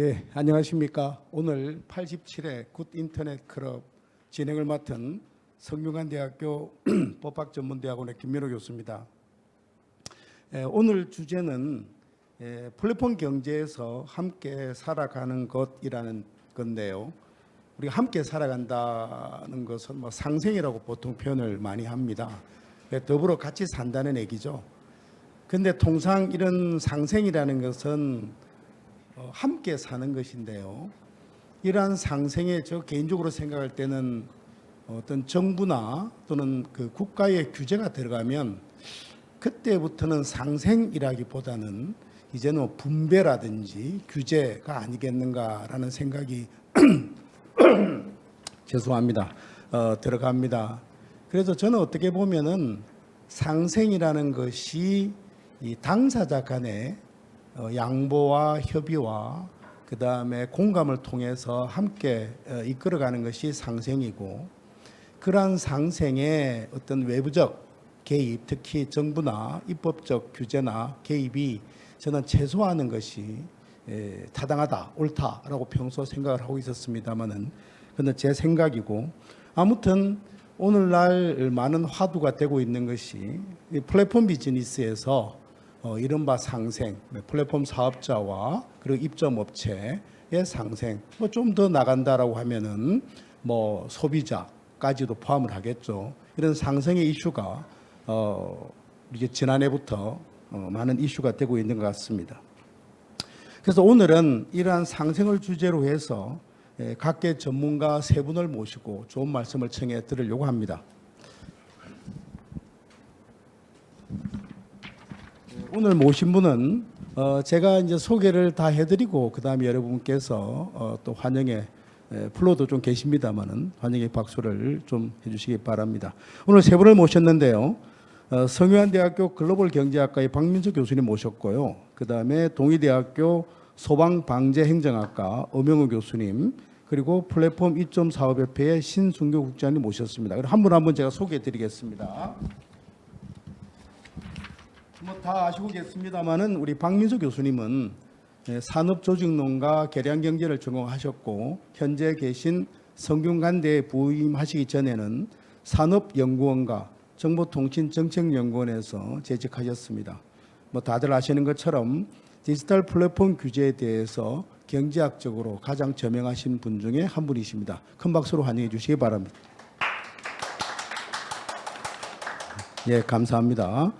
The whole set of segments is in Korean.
예, 안녕하십니까. 오늘 87회 굿 인터넷 클럽 진행을 맡은 성균관대학교 법학전문대학원의 김민호 교수입니다. 오늘 주제는 플랫폼 경제에서 함께 살아가는 것이라는 건데요. 우리가 함께 살아간다는 것은 상생이라고 보통 표현을 많이 합니다. 더불어 같이 산다는 얘기죠. 근데 통상 이런 상생이라는 것은 함께 사는 것인데요. 이러한 상생에 저 개인적으로 생각할 때는 어떤 정부나 또는 그 국가의 규제가 들어가면 그때부터는 상생이라기보다는 이제는 분배라든지 규제가 아니겠는가라는 생각이 죄송합니다. 들어갑니다. 그래서 저는 어떻게 보면은 상생이라는 것이 이 당사자 간의 양보와 협의와 그 다음에 공감을 통해서 함께 이끌어가는 것이 상생이고, 그러한 상생의 어떤 외부적 개입, 특히 정부나 입법적 규제나 개입이 저는 최소화하는 것이 타당하다, 옳다라고 평소 생각을 하고 있었습니다만은, 그건 제 생각이고, 아무튼 오늘날 많은 화두가 되고 있는 것이 플랫폼 비즈니스에서 이른바 상생, 플랫폼 사업자와 그리고 입점업체의 상생, 좀 더 나간다라고 하면은 소비자까지도 포함을 하겠죠. 이런 상생의 이슈가 이게 지난해부터 많은 이슈가 되고 있는 것 같습니다. 그래서 오늘은 이러한 상생을 주제로 해서 각계 전문가 세 분을 모시고 좋은 말씀을 청해 드리려고 합니다. 오늘 모신 분은 제가 이제 소개를 다 해드리고 그 다음에 여러분께서 또 환영의 플로도 좀 계십니다만은 환영의 박수를 좀 해주시기 바랍니다. 오늘 세 분을 모셨는데요. 성균관대학교 글로벌경제학과의 박민석 교수님 모셨고요. 그 다음에 동의대학교 소방방재행정학과 엄영우 교수님, 그리고 플랫폼 입점사업협회의 신순교 국장님 모셨습니다. 한 분 한 분 제가 소개해드리겠습니다. 다 아시고 계십니다만은 우리 박민수 교수님은 산업조직론과 계량경제를 전공하셨고, 현재 계신 성균관대에 부임하시기 전에는 산업연구원과 정보통신정책연구원에서 재직하셨습니다. 다들 아시는 것처럼 디지털 플랫폼 규제에 대해서 경제학적으로 가장 저명하신 분 중에 한 분이십니다. 큰 박수로 환영해 주시기 바랍니다. 예, 감사합니다.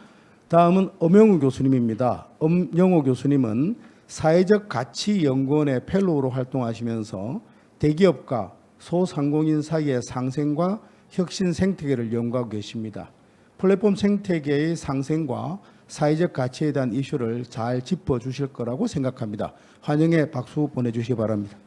다음은 엄영우 교수님입니다. 엄영우 교수님은 사회적 가치 연구원의 펠로우로 활동하시면서 대기업과 소상공인 사이의 상생과 혁신 생태계를 연구하고 계십니다. 플랫폼 생태계의 상생과 사회적 가치에 대한 이슈를 잘 짚어주실 거라고 생각합니다. 환영의 박수 보내주시기 바랍니다.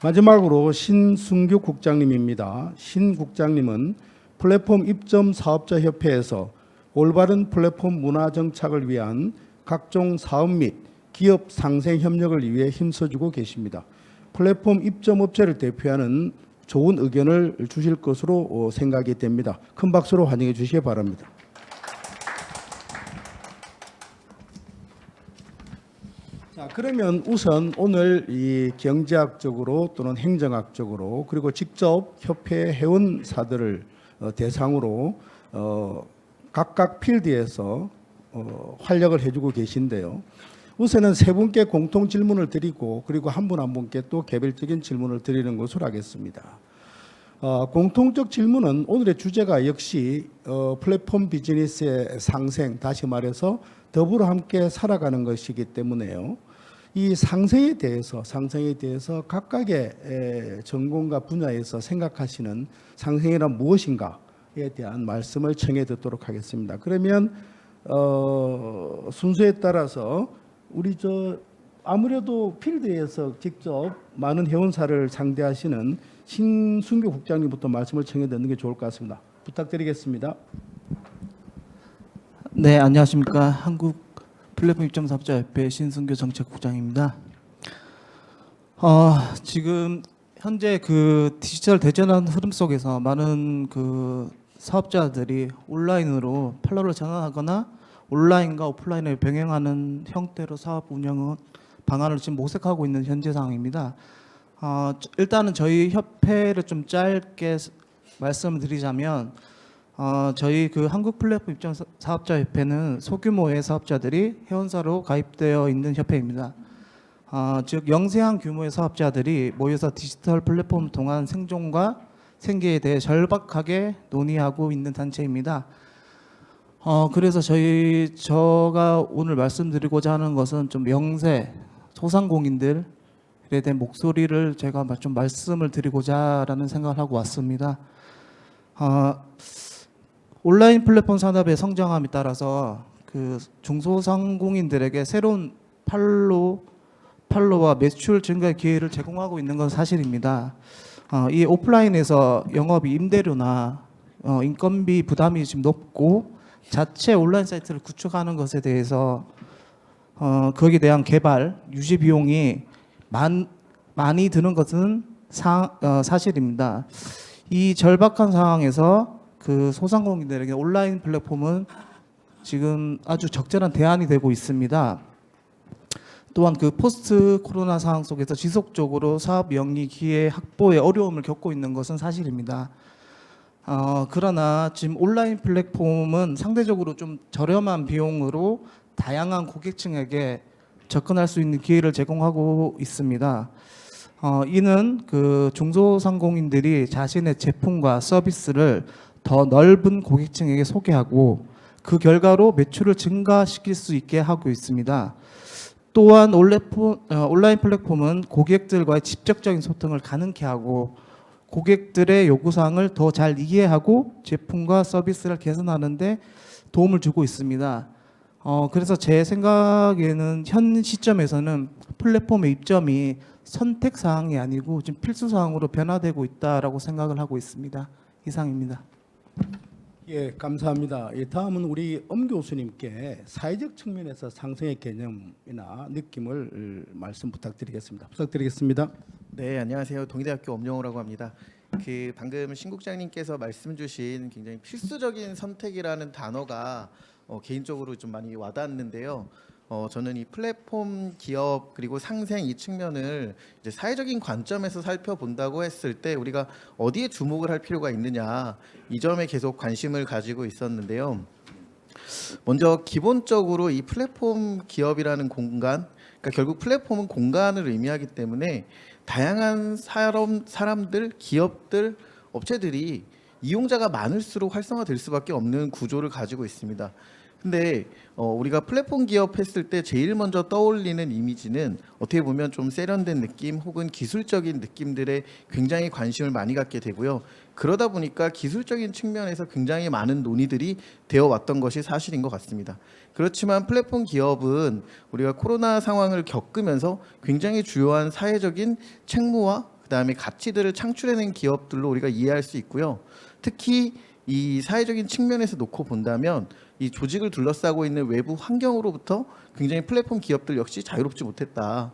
마지막으로 신순규 국장님입니다. 신 국장님은 플랫폼 입점 사업자 협회에서 올바른 플랫폼 문화 정착을 위한 각종 사업 및 기업 상생 협력을 위해 힘써주고 계십니다. 플랫폼 입점 업체를 대표하는 좋은 의견을 주실 것으로 생각이 됩니다. 큰 박수로 환영해 주시기 바랍니다. 자, 그러면 우선 오늘 이 경제학적으로 또는 행정학적으로 그리고 직접 협회 회원사들을 대상으로 각각 필드에서 활약을 해주고 계신데요. 우선은 세 분께 공통 질문을 드리고 그리고 한 분 한 분께 또 개별적인 질문을 드리는 것으로 하겠습니다. 공통적 질문은 오늘의 주제가 역시 플랫폼 비즈니스의 상생, 다시 말해서 더불어 함께 살아가는 것이기 때문에요. 이 상생에 대해서 각각의 전공과 분야에서 생각하시는 상생이란 무엇인가에 대한 말씀을 청해 듣도록 하겠습니다. 그러면 순서에 따라서 우리 아무래도 필드에서 직접 많은 회원사를 상대하시는 신순교 국장님부터 말씀을 청해 듣는 게 좋을 것 같습니다. 부탁드리겠습니다. 네, 안녕하십니까. 한국 플랫폼 입점사업자협회 신순교 정책국장입니다. 지금 현재 그 디지털 대전환 흐름 속에서 많은 그 사업자들이 온라인으로 판로를 전환하거나 온라인과 오프라인을 병행하는 형태로 사업 운영은 방안을 지금 모색하고 있는 현재 상황입니다. 일단은 저희 협회를 좀 짧게 말씀을 드리자면 저희 그 한국 플랫폼 입점 사업자 협회는 소규모의 사업자들이 회원사로 가입되어 있는 협회입니다. 즉 영세한 규모의 사업자들이 모여서 디지털 플랫폼을 통한 생존과 생계에 대해 절박하게 논의하고 있는 단체입니다. 그래서 제가 오늘 말씀드리고자 하는 것은 좀 영세 소상공인들에 대한 목소리를 제가 좀 말씀을 드리고자라는 생각을 하고 왔습니다. 온라인 플랫폼 산업의 성장함에 따라서 그 중소상공인들에게 새로운 판로와 매출 증가의 기회를 제공하고 있는 건 사실입니다. 이 오프라인에서 영업이 임대료나 인건비 부담이 지금 높고 자체 온라인 사이트를 구축하는 것에 대해서 거기에 대한 개발, 유지 비용이 많이 드는 것은 사실입니다. 이 절박한 상황에서 그 소상공인들에게 온라인 플랫폼은 지금 아주 적절한 대안이 되고 있습니다. 또한 그 포스트 코로나 상황 속에서 지속적으로 사업 영리 기회 확보에 어려움을 겪고 있는 것은 사실입니다. 그러나 지금 온라인 플랫폼은 상대적으로 좀 저렴한 비용으로 다양한 고객층에게 접근할 수 있는 기회를 제공하고 있습니다. 이는 그 중소상공인들이 자신의 제품과 서비스를 더 넓은 고객층에게 소개하고 그 결과로 매출을 증가시킬 수 있게 하고 있습니다. 또한 온라인 플랫폼은 고객들과의 직접적인 소통을 가능케 하고 고객들의 요구사항을 더 잘 이해하고 제품과 서비스를 개선하는 데 도움을 주고 있습니다. 그래서 제 생각에는 현 시점에서는 플랫폼의 입점이 선택사항이 아니고 지금 필수사항으로 변화되고 있다라고 생각을 하고 있습니다. 이상입니다. 예, 감사합니다. 예, 다음은 우리 엄 교수님께 사회적 측면에서 상생의 개념이나 느낌을 말씀 부탁드리겠습니다. 부탁드리겠습니다. 네, 안녕하세요. 동의대학교 엄영호라고 합니다. 그 방금 신 국장님께서 말씀 주신 굉장히 필수적인 선택이라는 단어가 개인적으로 좀 많이 와닿았는데요. 저는 이 플랫폼 기업 그리고 상생 이 측면을 이제 사회적인 관점에서 살펴본다고 했을 때 우리가 어디에 주목을 할 필요가 있느냐 이 점에 계속 관심을 가지고 있었는데요. 먼저 기본적으로 이 플랫폼 기업이라는 공간, 그러니까 결국 플랫폼은 공간을 의미하기 때문에 다양한 사람들, 기업들, 업체들이 이용자가 많을수록 활성화될 수밖에 없는 구조를 가지고 있습니다. 근데 우리가 플랫폼 기업 했을 때 제일 먼저 떠올리는 이미지는 어떻게 보면 좀 세련된 느낌 혹은 기술적인 느낌들에 굉장히 관심을 많이 갖게 되고요. 그러다 보니까 기술적인 측면에서 굉장히 많은 논의들이 되어 왔던 것이 사실인 것 같습니다. 그렇지만 플랫폼 기업은 우리가 코로나 상황을 겪으면서 굉장히 주요한 사회적인 책무와 그다음에 가치들을 창출해낸 기업들로 우리가 이해할 수 있고요. 특히 이 사회적인 측면에서 놓고 본다면 이 조직을 둘러싸고 있는 외부 환경으로부터 굉장히 플랫폼 기업들 역시 자유롭지 못했다.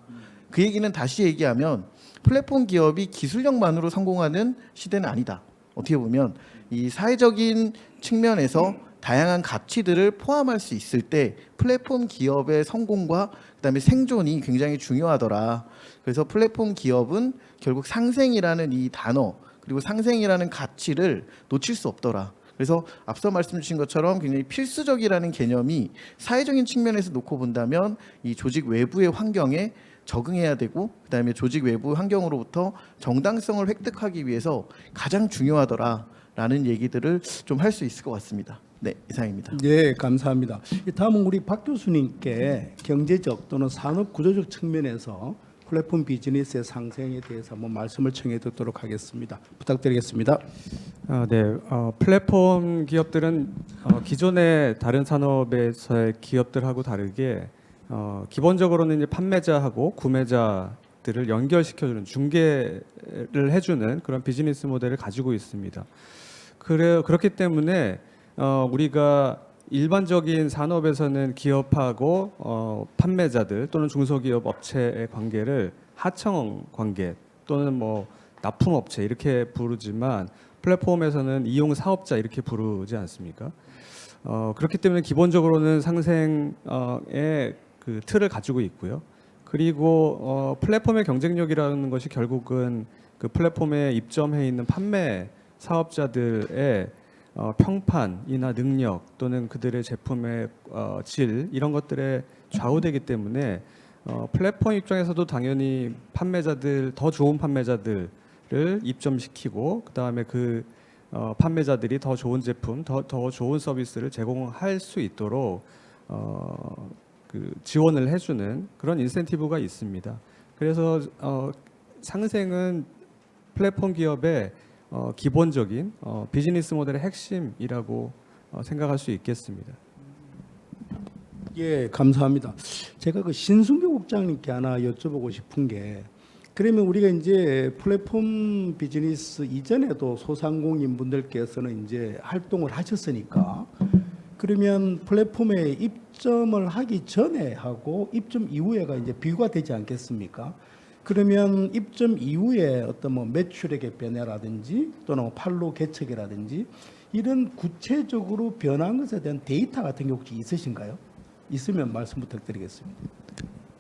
그 얘기는 다시 얘기하면 플랫폼 기업이 기술력만으로 성공하는 시대는 아니다. 어떻게 보면 이 사회적인 측면에서 다양한 가치들을 포함할 수 있을 때 플랫폼 기업의 성공과 그다음에 생존이 굉장히 중요하더라. 그래서 플랫폼 기업은 결국 상생이라는 이 단어 그리고 상생이라는 가치를 놓칠 수 없더라. 그래서 앞서 말씀 주신 것처럼 굉장히 필수적이라는 개념이 사회적인 측면에서 놓고 본다면 이 조직 외부의 환경에 적응해야 되고 그다음에 조직 외부 환경으로부터 정당성을 획득하기 위해서 가장 중요하더라라는 얘기들을 좀 할 수 있을 것 같습니다. 네, 이상입니다. 네, 감사합니다. 다음은 우리 박 교수님께 경제적 또는 산업 구조적 측면에서 플랫폼 비즈니스의 상생에 대해서 한번 말씀을 청해 듣도록 하겠습니다. 부탁드리겠습니다. 네, 플랫폼 기업들은 기존의 다른 산업에서의 기업들하고 다르게 기본적으로는 이제 판매자하고 구매자들을 연결시켜주는 중개를 해주는 그런 비즈니스 모델을 가지고 있습니다. 그렇기 때문에 우리가 일반적인 산업에서는 기업하고 판매자들 또는 중소기업 업체의 관계를 하청 관계 또는 뭐 납품업체 이렇게 부르지만 플랫폼에서는 이용 사업자 이렇게 부르지 않습니까? 그렇기 때문에 기본적으로는 상생의 그 틀을 가지고 있고요. 그리고 플랫폼의 경쟁력이라는 것이 결국은 그 플랫폼에 입점해 있는 판매 사업자들의 평판이나 능력 또는 그들의 제품의 질 이런 것들에 좌우되기 때문에 플랫폼 입장에서도 당연히 판매자들 더 좋은 판매자들을 입점시키고 그 다음에 그 판매자들이 더 좋은 제품, 더 좋은 서비스를 제공할 수 있도록 그 지원을 해주는 그런 인센티브가 있습니다. 그래서 상생은 플랫폼 기업의 기본적인 비즈니스 모델의 핵심이라고 생각할 수 있겠습니다. 예, 감사합니다. 제가 그 신순교 국장님께 하나 여쭤보고 싶은 게, 그러면 우리가 이제 플랫폼 비즈니스 이전에도 소상공인 분들께서는 이제 활동을 하셨으니까, 그러면 플랫폼에 입점을 하기 전에 하고 입점 이후에가 이제 비교가 되지 않겠습니까? 그러면 입점 이후에 어떤 뭐 매출액의 변화라든지 또는 판로 개척이라든지 이런 구체적으로 변한 것에 대한 데이터 같은 게 혹시 있으신가요? 있으면 말씀 부탁드리겠습니다.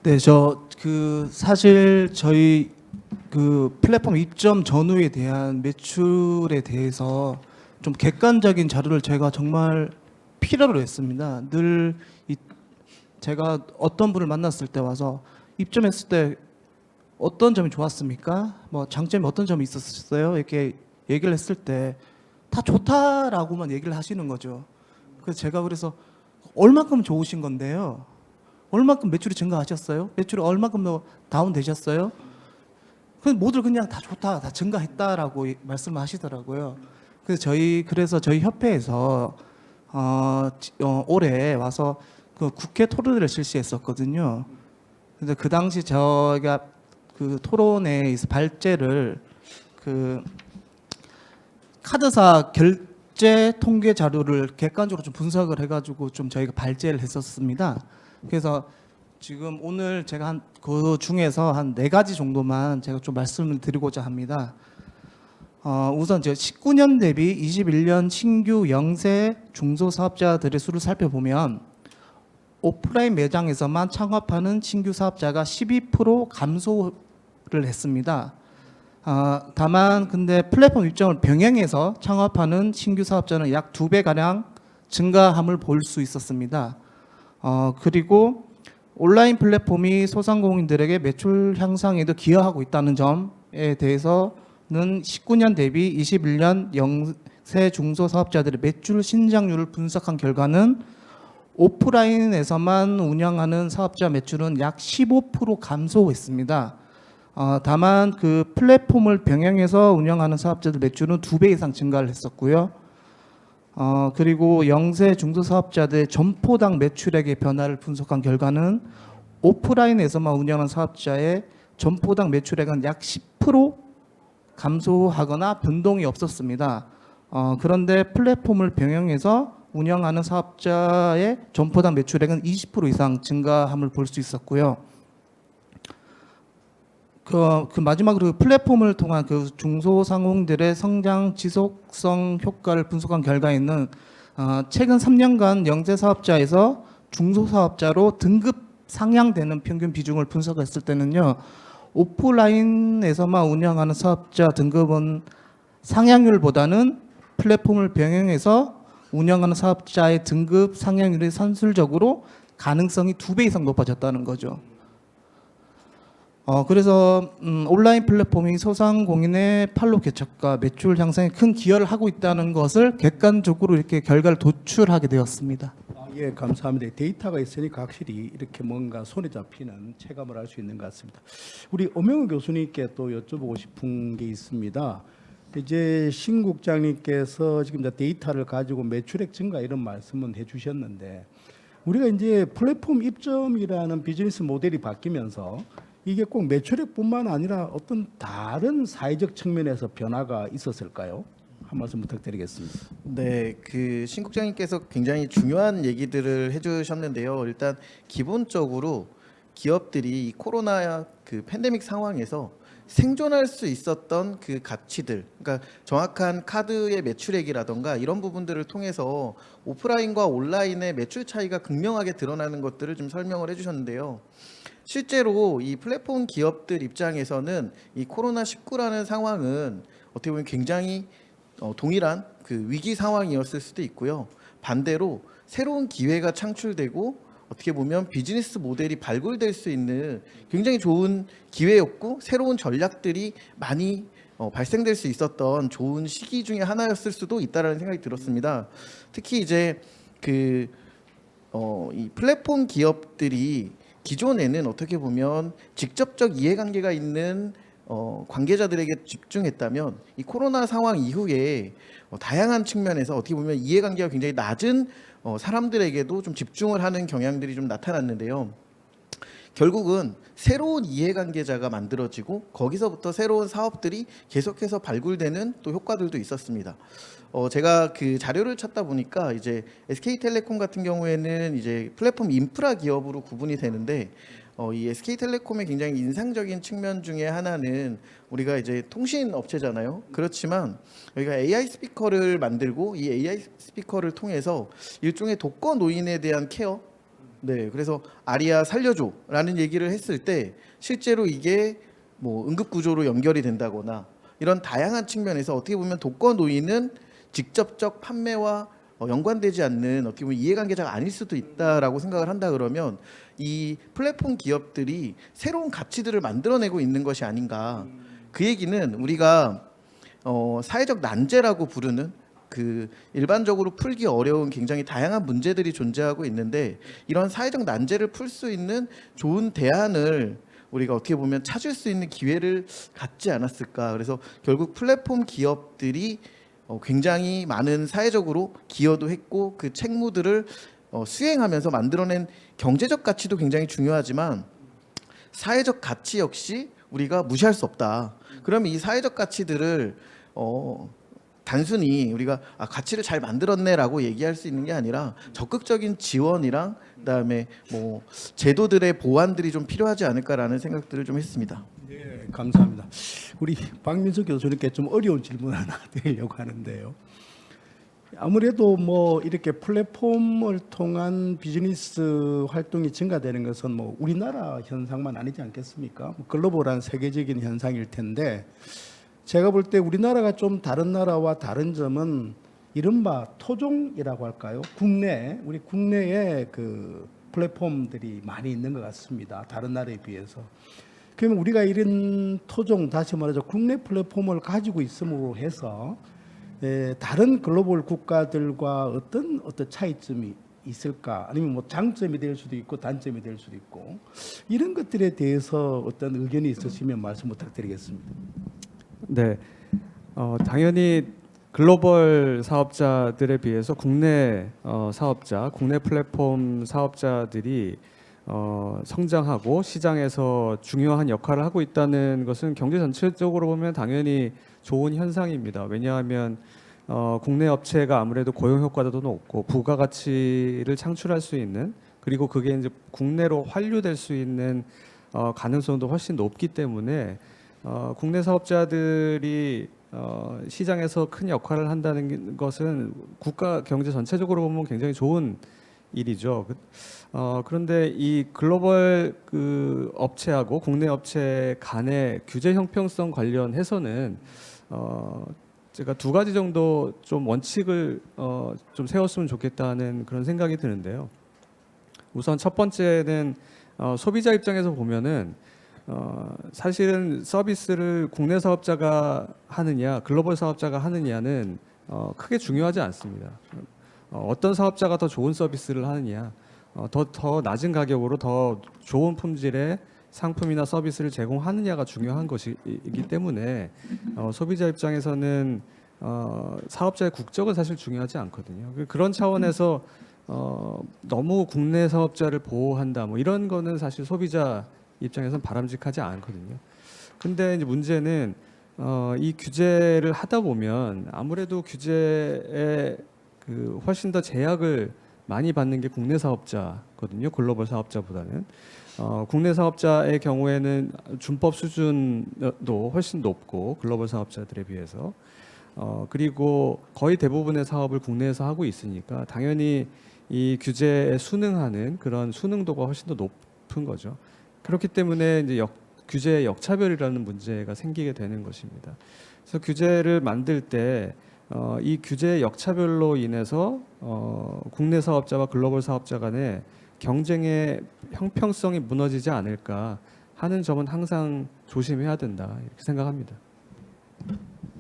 네, 저 그 사실 저희 그 플랫폼 입점 전후에 대한 매출에 대해서 좀 객관적인 자료를 제가 정말 필요로 했습니다. 늘 제가 어떤 분을 만났을 때 와서 입점했을 때 어떤 점이 좋았습니까? 뭐 장점이 어떤 점이 있었어요? 이렇게 얘기를 했을 때 다 좋다라고만 얘기를 하시는 거죠. 그래서 제가 그래서 얼마큼 좋으신 건데요? 얼마큼 매출이 증가하셨어요? 매출이 얼마큼 더 다운되셨어요? 모두 그냥 다 좋다, 다 증가했다라고 말씀하시더라고요. 그래서 저희 협회에서 올해 와서 그 국회 토론회를 실시했었거든요. 근데 그 당시 저희가 그 토론회에서 발제를 그 카드사 결제 통계 자료를 객관적으로 좀 분석을 해가지고 좀 저희가 발제를 했었습니다. 그래서 지금 오늘 제가 그 중에서 한 4가지 정도만 제가 좀 말씀을 드리고자 합니다. 우선 19년 대비 21년 신규 영세 중소사업자들의 수를 살펴보면 오프라인 매장에서만 창업하는 신규 사업자가 12% 감소를 했습니다. 다만 근데 플랫폼 입점을 병행해서 창업하는 신규 사업자는 약 2배 가량 증가함을 볼 수 있었습니다. 그리고 온라인 플랫폼이 소상공인들에게 매출 향상에도 기여하고 있다는 점에 대해서는 19년 대비 21년 영세 중소사업자들의 매출 신장률을 분석한 결과는 오프라인에서만 운영하는 사업자 매출은 약 15% 감소했습니다. 다만 그 플랫폼을 병행해서 운영하는 사업자들 매출은 2배 이상 증가를 했었고요. 그리고 영세 중소사업자들의 점포당 매출액의 변화를 분석한 결과는 오프라인에서만 운영하는 사업자의 점포당 매출액은 약 10% 감소하거나 변동이 없었습니다. 그런데 플랫폼을 병행해서 운영하는 사업자의 점포당 매출액은 20% 이상 증가함을 볼 수 있었고요. 그 마지막으로 플랫폼을 통한 그 중소상공인들의 성장 지속성 효과를 분석한 결과에는 최근 3년간 영세 사업자에서 중소사업자로 등급 상향되는 평균 비중을 분석했을 때는요, 오프라인에서만 운영하는 사업자 등급은 상향률보다는 플랫폼을 병행해서 운영하는 사업자의 등급 상향률이 산술적으로 가능성이 2배 이상 높아졌다는 거죠. 그래서 온라인 플랫폼이 소상공인의 판로 개척과 매출 향상에 큰 기여를 하고 있다는 것을 객관적으로 이렇게 결과를 도출하게 되었습니다. 예, 감사합니다. 데이터가 있으니까 확실히 이렇게 뭔가 손에 잡히는 체감을 할 수 있는 것 같습니다. 우리 엄영우 교수님께 또 여쭤보고 싶은 게 있습니다. 이제 신 국장님께서 지금 데이터를 가지고 매출액 증가 이런 말씀은 해주셨는데, 우리가 이제 플랫폼 입점이라는 비즈니스 모델이 바뀌면서 이게 꼭 매출액뿐만 아니라 어떤 다른 사회적 측면에서 변화가 있었을까요? 한 말씀 부탁드리겠습니다. 네, 그 신 국장님께서 굉장히 중요한 얘기들을 해주셨는데요. 일단 기본적으로 기업들이 이 코로나 그 팬데믹 상황에서 생존할 수 있었던 그 가치들, 그러니까 정확한 카드의 매출액이라던가 이런 부분들을 통해서 오프라인과 온라인의 매출 차이가 극명하게 드러나는 것들을 좀 설명을 해주셨는데요. 실제로 이 플랫폼 기업들 입장에서는 이 코로나19라는 상황은 어떻게 보면 굉장히 동일한 그 위기 상황이었을 수도 있고요. 반대로 새로운 기회가 창출되고 어떻게 보면 비즈니스 모델이 발굴될 수 있는 굉장히 좋은 기회였고 새로운 전략들이 많이 발생될 수 있었던 좋은 시기 중에 하나였을 수도 있다라는 생각이 들었습니다. 특히 이제 이 플랫폼 기업들이 기존에는 어떻게 보면 직접적 이해관계가 있는 관계자들에게 집중했다면 이 코로나 상황 이후에 다양한 측면에서 어떻게 보면 이해관계가 굉장히 낮은 사람들에게도 좀 집중을 하는 경향들이 좀 나타났는데요. 결국은 새로운 이해관계자가 만들어지고 거기서부터 새로운 사업들이 계속해서 발굴되는 또 효과들도 있었습니다. 제가 그 자료를 찾다 보니까 이제 SK텔레콤 같은 경우에는 이제 플랫폼 인프라 기업으로 구분이 되는데 이 SK텔레콤의 굉장히 인상적인 측면 중에 하나는 우리가 이제 통신 업체잖아요. 그렇지만 여기가 AI 스피커를 만들고 이 AI 스피커를 통해서 일종의 독거 노인에 대한 케어, 네, 그래서 아리아 살려줘라는 얘기를 했을 때 실제로 이게 뭐 응급 구조로 연결이 된다거나 이런 다양한 측면에서 어떻게 보면 독거 노인은 직접적 판매와 연관되지 않는 어떻게 보면 이해관계자가 아닐 수도 있다라고 생각을 한다 그러면 이 플랫폼 기업들이 새로운 가치들을 만들어내고 있는 것이 아닌가. 그 얘기는 우리가 사회적 난제라고 부르는 그 일반적으로 풀기 어려운 굉장히 다양한 문제들이 존재하고 있는데 이런 사회적 난제를 풀 수 있는 좋은 대안을 우리가 어떻게 보면 찾을 수 있는 기회를 갖지 않았을까. 그래서 결국 플랫폼 기업들이 굉장히 많은 사회적으로 기여도 했고 그 책무들을 수행하면서 만들어낸 경제적 가치도 굉장히 중요하지만 사회적 가치 역시 우리가 무시할 수 없다. 그러면 이 사회적 가치들을 단순히 우리가 가치를 잘 만들었네라고 얘기할 수 있는 게 아니라 적극적인 지원이랑 그다음에 뭐 제도들의 보완들이 좀 필요하지 않을까라는 생각들을 좀 했습니다. 네, 감사합니다. 우리 박민석 교수님께 좀 어려운 질문 하나 드리려고 하는데요. 아무래도 뭐 이렇게 플랫폼을 통한 비즈니스 활동이 증가되는 것은 뭐 우리나라 현상만 아니지 않겠습니까? 글로벌한 세계적인 현상일 텐데 제가 볼 때 우리나라가 좀 다른 나라와 다른 점은 이른바 토종이라고 할까요? 우리 국내에 그 플랫폼들이 많이 있는 것 같습니다. 다른 나라에 비해서. 그러면 우리가 이런 토종, 다시 말해서 국내 플랫폼을 가지고 있음으로 해서 다른 글로벌 국가들과 어떤 차이점이 있을까? 아니면 뭐 장점이 될 수도 있고 단점이 될 수도 있고 이런 것들에 대해서 어떤 의견이 있으시면 말씀 부탁드리겠습니다. 네, 당연히 글로벌 사업자들에 비해서 국내 사업자, 국내 플랫폼 사업자들이 성장하고 시장에서 중요한 역할을 하고 있다는 것은 경제 전체적으로 보면 당연히 좋은 현상입니다. 왜냐하면 국내 업체가 아무래도 고용 효과도 높고 부가가치를 창출할 수 있는 그리고 그게 이제 국내로 환류될 수 있는 가능성도 훨씬 높기 때문에 국내 사업자들이 시장에서 큰 역할을 한다는 것은 국가 경제 전체적으로 보면 굉장히 좋은 일이죠. 그런데 이 글로벌 그 업체하고 국내 업체 간의 규제 형평성 관련해서는 제가 두 가지 정도 좀 원칙을 좀 세웠으면 좋겠다는 그런 생각이 드는데요. 우선 첫 번째는 소비자 입장에서 보면은 사실은 서비스를 국내 사업자가 하느냐 글로벌 사업자가 하느냐는 크게 중요하지 않습니다. 어떤 사업자가 더 좋은 서비스를 하느냐 더 낮은 가격으로 더 좋은 품질의 상품이나 서비스를 제공하느냐가 중요한 것이기 때문에 소비자 입장에서는 사업자의 국적은 사실 중요하지 않거든요. 그런 차원에서 너무 국내 사업자를 보호한다 뭐 이런 거는 사실 소비자 입장에서는 바람직하지 않거든요. 근데 이제 문제는 이 규제를 하다 보면 아무래도 규제에 훨씬 더 제약을 많이 받는 게 국내 사업자거든요. 글로벌 사업자보다는. 국내 사업자의 경우에는 준법 수준도 훨씬 높고 글로벌 사업자들에 비해서 그리고 거의 대부분의 사업을 국내에서 하고 있으니까 당연히 이 규제에 순응하는 그런 순응도가 훨씬 더 높은 거죠. 그렇기 때문에 이제 규제의 역차별이라는 문제가 생기게 되는 것입니다. 그래서 규제를 만들 때 이 규제의 역차별로 인해서 국내 사업자와 글로벌 사업자 간의 경쟁의 형평성이 무너지지 않을까 하는 점은 항상 조심해야 된다 이렇게 생각합니다.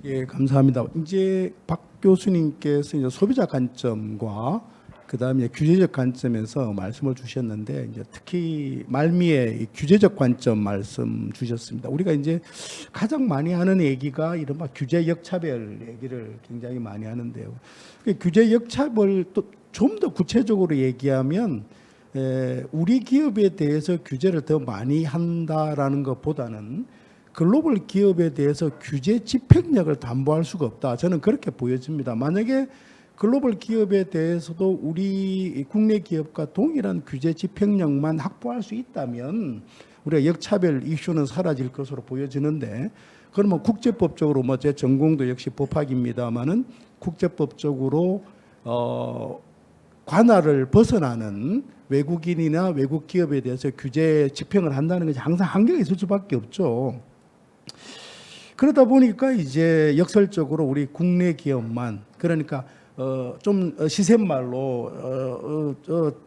예, 감사합니다. 이제 박 교수님께서 이제 소비자 관점과 그다음에 규제적 관점에서 말씀을 주셨는데 이제 특히 말미에 이 규제적 관점 말씀 주셨습니다. 우리가 이제 가장 많이 하는 얘기가 이른바 규제 역차별 얘기를 굉장히 많이 하는데요. 그 규제 역차별 또 좀 더 구체적으로 얘기하면 우리 기업에 대해서 규제를 더 많이 한다라는 것보다는 글로벌 기업에 대해서 규제 집행력을 담보할 수가 없다. 저는 그렇게 보여집니다. 만약에 글로벌 기업에 대해서도 우리 국내 기업과 동일한 규제 집행력만 확보할 수 있다면 우리가 역차별 이슈는 사라질 것으로 보여지는데 그러면 국제법적으로 뭐 제 전공도 역시 법학입니다만은 국제법적으로 관할을 벗어나는 외국인이나 외국 기업에 대해서 규제 집행을 한다는 것이 항상 한계가 있을 수밖에 없죠. 그러다 보니까 이제 역설적으로 우리 국내 기업만 그러니까 좀 시샘말로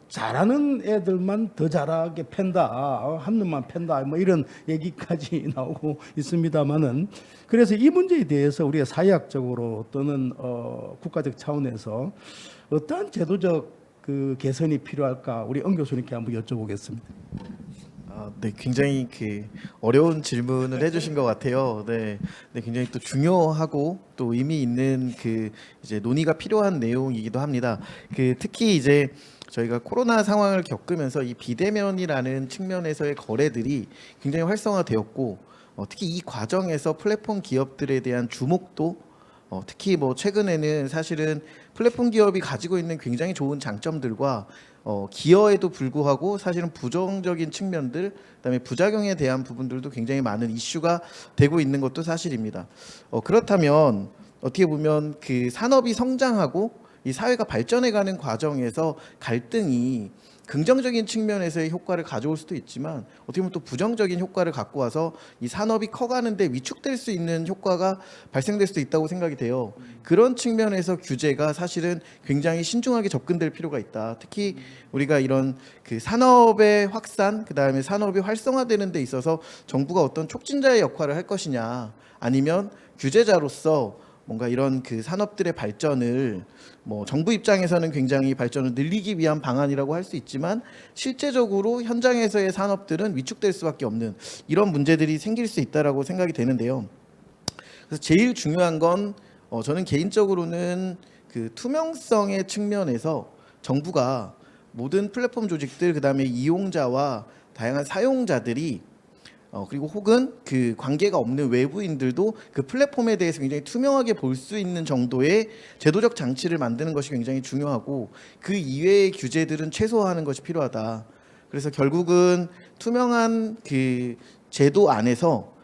잘하는 애들만 더 잘하게 팬다, 한 놈만 팬다, 뭐 이런 얘기까지 나오고 있습니다만은 그래서 이 문제에 대해서 우리가 사회학적으로 또는 국가적 차원에서 어떠한 제도적 그 개선이 필요할까 우리 엉 교수님께 한번 여쭤보겠습니다. 네, 굉장히 어려운 질문을 해주신 것 같아요. 네, 굉장히 또 중요하고 또 의미 있는 이제 논의가 필요한 내용이기도 합니다. 특히 이제 저희가 코로나 상황을 겪으면서 이 비대면이라는 측면에서의 거래들이 굉장히 활성화되었고, 특히 이 과정에서 플랫폼 기업들에 대한 주목도 특히 뭐 최근에는 사실은 플랫폼 기업이 가지고 있는 굉장히 좋은 장점들과 기여에도 불구하고 사실은 부정적인 측면들, 그다음에 부작용에 대한 부분들도 굉장히 많은 이슈가 되고 있는 것도 사실입니다. 그렇다면 어떻게 보면 산업이 성장하고 이 사회가 발전해가는 과정에서 갈등이 긍정적인 측면에서의 효과를 가져올 수도 있지만 어떻게 보면 또 부정적인 효과를 갖고 와서 이 산업이 커가는데 위축될 수 있는 효과가 발생될 수도 있다고 생각이 돼요. 그런 측면에서 규제가 사실은 굉장히 신중하게 접근될 필요가 있다. 특히 우리가 이런 산업의 확산, 그다음에 산업이 활성화되는 데 있어서 정부가 어떤 촉진자의 역할을 할 것이냐, 아니면 규제자로서 뭔가 이런 산업들의 발전을 뭐 정부 입장에서는 굉장히 발전을 늘리기 위한 방안이라고 할 수 있지만 실제적으로 현장에서의 산업들은 위축될 수밖에 없는 이런 문제들이 생길 수 있다라고 생각이 되는데요. 그래서 제일 중요한 건 저는 개인적으로는 투명성의 측면에서 정부가 모든 플랫폼 조직들, 그다음에 이용자와 다양한 사용자들이 그리고 혹은 관계가 없는 외부인들도 플랫폼에 대해서 굉장히 투명하게 볼 수 있는 정도의 제도적 장치를 만드는 것이 굉장히 중요하고, 그 이외의 규제들은 최소화하는 것이 필요하다. 그래서 결국은 투명한 제도 안에서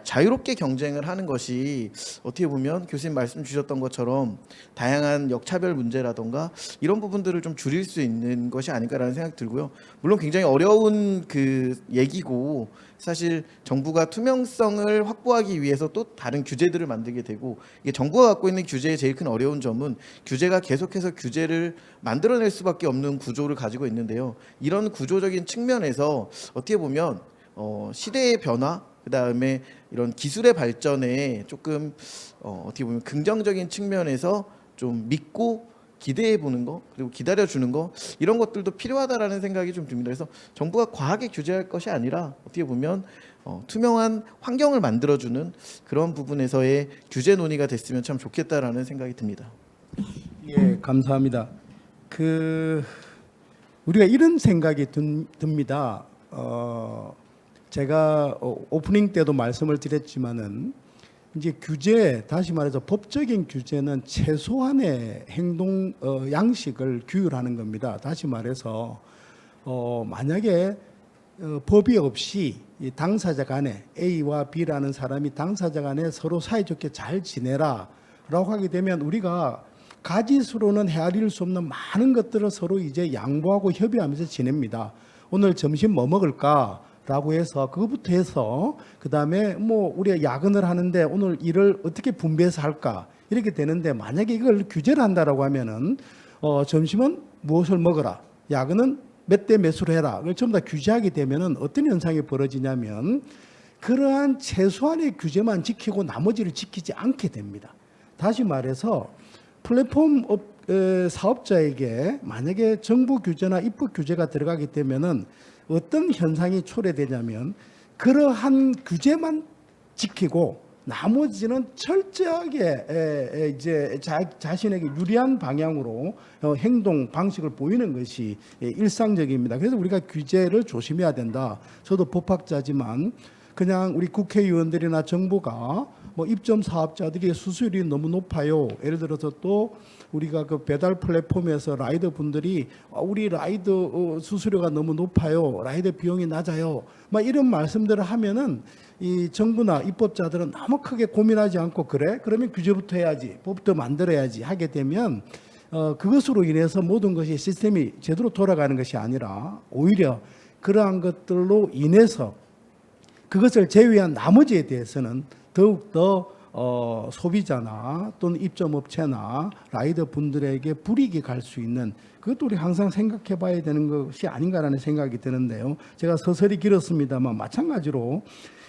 자유롭게 경쟁을 하는 것이 어떻게 보면 교수님 말씀 주셨던 것처럼 다양한 역차별 문제라던가 이런 부분들을 좀 줄일 수 있는 것이 아닐까라는 생각이 들고요. 물론 굉장히 어려운 얘기고, 사실 정부가 투명성을 확보하기 위해서 또 다른 규제들을 만들게 되고, 이게 정부가 갖고 있는 규제의 제일 큰 어려운 점은 규제가 계속해서 규제를 만들어낼 수밖에 없는 구조를 가지고 있는데요. 이런 구조적인 측면에서 어떻게 보면 시대의 변화, 그다음에 이런 기술의 발전에 조금 어떻게 보면 긍정적인 측면에서 좀 믿고 기대해 보는 거, 그리고 기다려 주는 거, 이런 것들도 필요하다라는 생각이 좀 듭니다. 그래서 정부가 과하게 규제할 것이 아니라 어떻게 보면 투명한 환경을 만들어 주는 그런 부분에서의 규제 논의가 됐으면 참 좋겠다라는 생각이 듭니다. 예, 감사합니다. 우리가 이런 생각이 듭니다. 제가 오프닝 때도 말씀을 드렸지만은 이제 규제, 다시 말해서 법적인 규제는 최소한의 행동 양식을 규율하는 겁니다. 다시 말해서 만약에 법이 없이 이 당사자 간에 A와 B라는 사람이 당사자 간에 서로 사이좋게 잘 지내라라고 하게 되면 우리가 가짓수로는 헤아릴 수 없는 많은 것들을 서로 이제 양보하고 협의하면서 지냅니다. 오늘 점심 뭐 먹을까? 라고 해서 그것부터 해서 그다음에 뭐 우리가 야근을 하는데 오늘 일을 어떻게 분배해서 할까? 이렇게 되는데 만약에 이걸 규제를 한다라고 하면은 점심은 무엇을 먹어라. 야근은 몇 대 몇으로 해라. 그걸 전부 다 규제하게 되면은 어떤 현상이 벌어지냐면 그러한 최소한의 규제만 지키고 나머지를 지키지 않게 됩니다. 다시 말해서 플랫폼 사업자에게 만약에 정부 규제나 입법 규제가 들어가게 되면은 어떤 현상이 초래되냐면 그러한 규제만 지키고 나머지는 철저하게 이제 자신에게 유리한 방향으로 행동 방식을 보이는 것이 일상적입니다. 그래서 우리가 규제를 조심해야 된다. 저도 법학자지만 그냥 우리 국회의원들이나 정부가 뭐 입점 사업자들이 수수료이 너무 높아요. 예를 들어서 또 우리가 그 배달 플랫폼에서 라이더 분들이 우리 라이더 수수료가 너무 높아요. 라이더 비용이 낮아요. 막 이런 말씀들을 하면은 이 정부나 입법자들은 너무 크게 고민하지 않고 그래? 그러면 규제부터 해야지. 법부터 만들어야지 하게 되면 그것으로 인해서 모든 것이 시스템이 제대로 돌아가는 것이 아니라 오히려 그러한 것들로 인해서 그것을 제외한 나머지에 대해서는 더욱더 소비자나 또는 입점업체나 라이더 분들에게 불이익이 갈 수 있는 그것도 우리 항상 생각해 봐야 되는 것이 아닌가라는 생각이 드는데요. 제가 서설이 길었습니다만 마찬가지로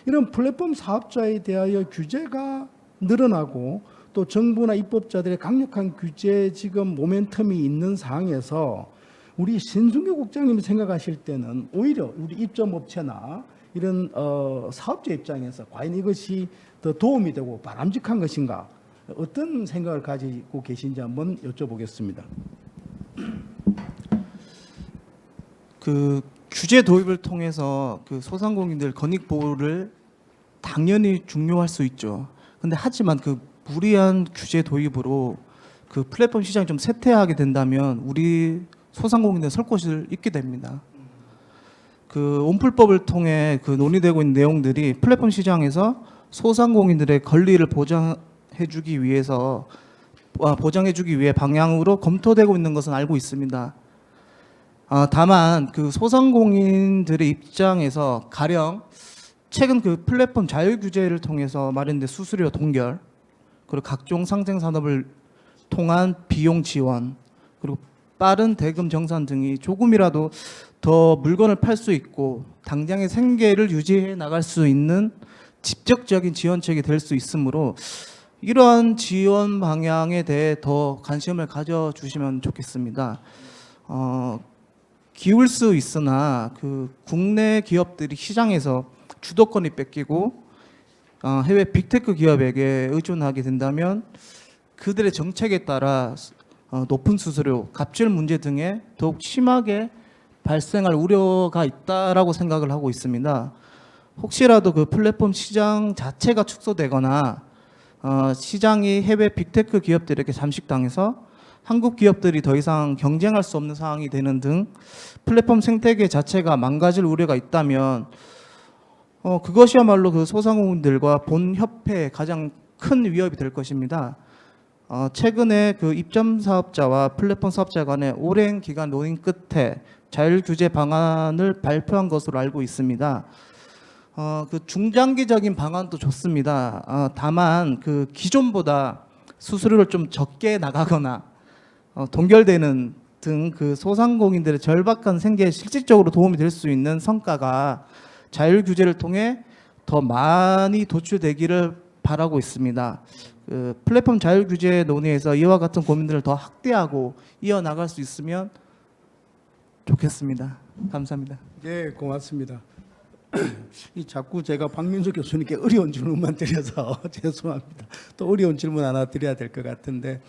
이런 플랫폼 사업자에 대하여 규제가 늘어나고 또 정부나 입법자들의 강력한 규제 지금 모멘텀이 있는 상황에서 우리 신승규 국장님이 생각하실 때는 오히려 우리 입점업체나 이런 사업자 입장에서 과연 이것이 더 도움이 되고 바람직한 것인가 어떤 생각을 가지고 계신지 한번 여쭤보겠습니다. 그 규제 도입을 통해서 그 소상공인들 권익 보호를 당연히 중요할 수 있죠. 근데 하지만 그 무리한 규제 도입으로 그 플랫폼 시장이 좀 쇠퇴하게 된다면 우리 소상공인들 설 곳을 잃게 됩니다. 그 온풀법을 통해 그 논의되고 있는 내용들이 플랫폼 시장에서 소상공인들의 권리를 보장해주기 위해 방향으로 검토되고 있는 것은 알고 있습니다. 다만 그 소상공인들의 입장에서 가령 최근 그 플랫폼 자율 규제를 통해서 마련된 수수료 동결 그리고 각종 상생 산업을 통한 비용 지원 그리고 빠른 대금 정산 등이 조금이라도 더 물건을 팔 수 있고 당장의 생계를 유지해 나갈 수 있는 직접적인 지원책이 될 수 있으므로 이러한 지원 방향에 대해 더 관심을 가져주시면 좋겠습니다. 기울 수 있으나 그 국내 기업들이 시장에서 주도권이 뺏기고 해외 빅테크 기업에게 의존하게 된다면 그들의 정책에 따라 높은 수수료, 갑질 문제 등에 더욱 심하게 발생할 우려가 있다라고 생각을 하고 있습니다. 혹시라도 그 플랫폼 시장 자체가 축소되거나 시장이 해외 빅테크 기업들에게 잠식당해서 한국 기업들이 더 이상 경쟁할 수 없는 상황이 되는 등 플랫폼 생태계 자체가 망가질 우려가 있다면 그것이야말로 그 소상공인들과 본 협회에 가장 큰 위협이 될 것입니다. 최근에 그 입점 사업자와 플랫폼 사업자 간의 오랜 기간 논의 끝에 자율 규제 방안을 발표한 것으로 알고 있습니다. 그 중장기적인 방안도 좋습니다. 다만 그 기존보다 수수료를 좀 적게 나가거나 동결되는 등 그 소상공인들의 절박한 생계에 실질적으로 도움이 될 수 있는 성과가 자율 규제를 통해 더 많이 도출되기를 바라고 있습니다. 그 플랫폼 자율 규제 논의에서 이와 같은 고민들을 더 확대하고 이어나갈 수 있으면 좋겠습니다. 감사합니다. 네, 고맙습니다. 이 자꾸 제가 박민수 교수님께 어려운 질문만 드려서 죄송합니다. 또 어려운 질문 하나 드려야 될 것 같은데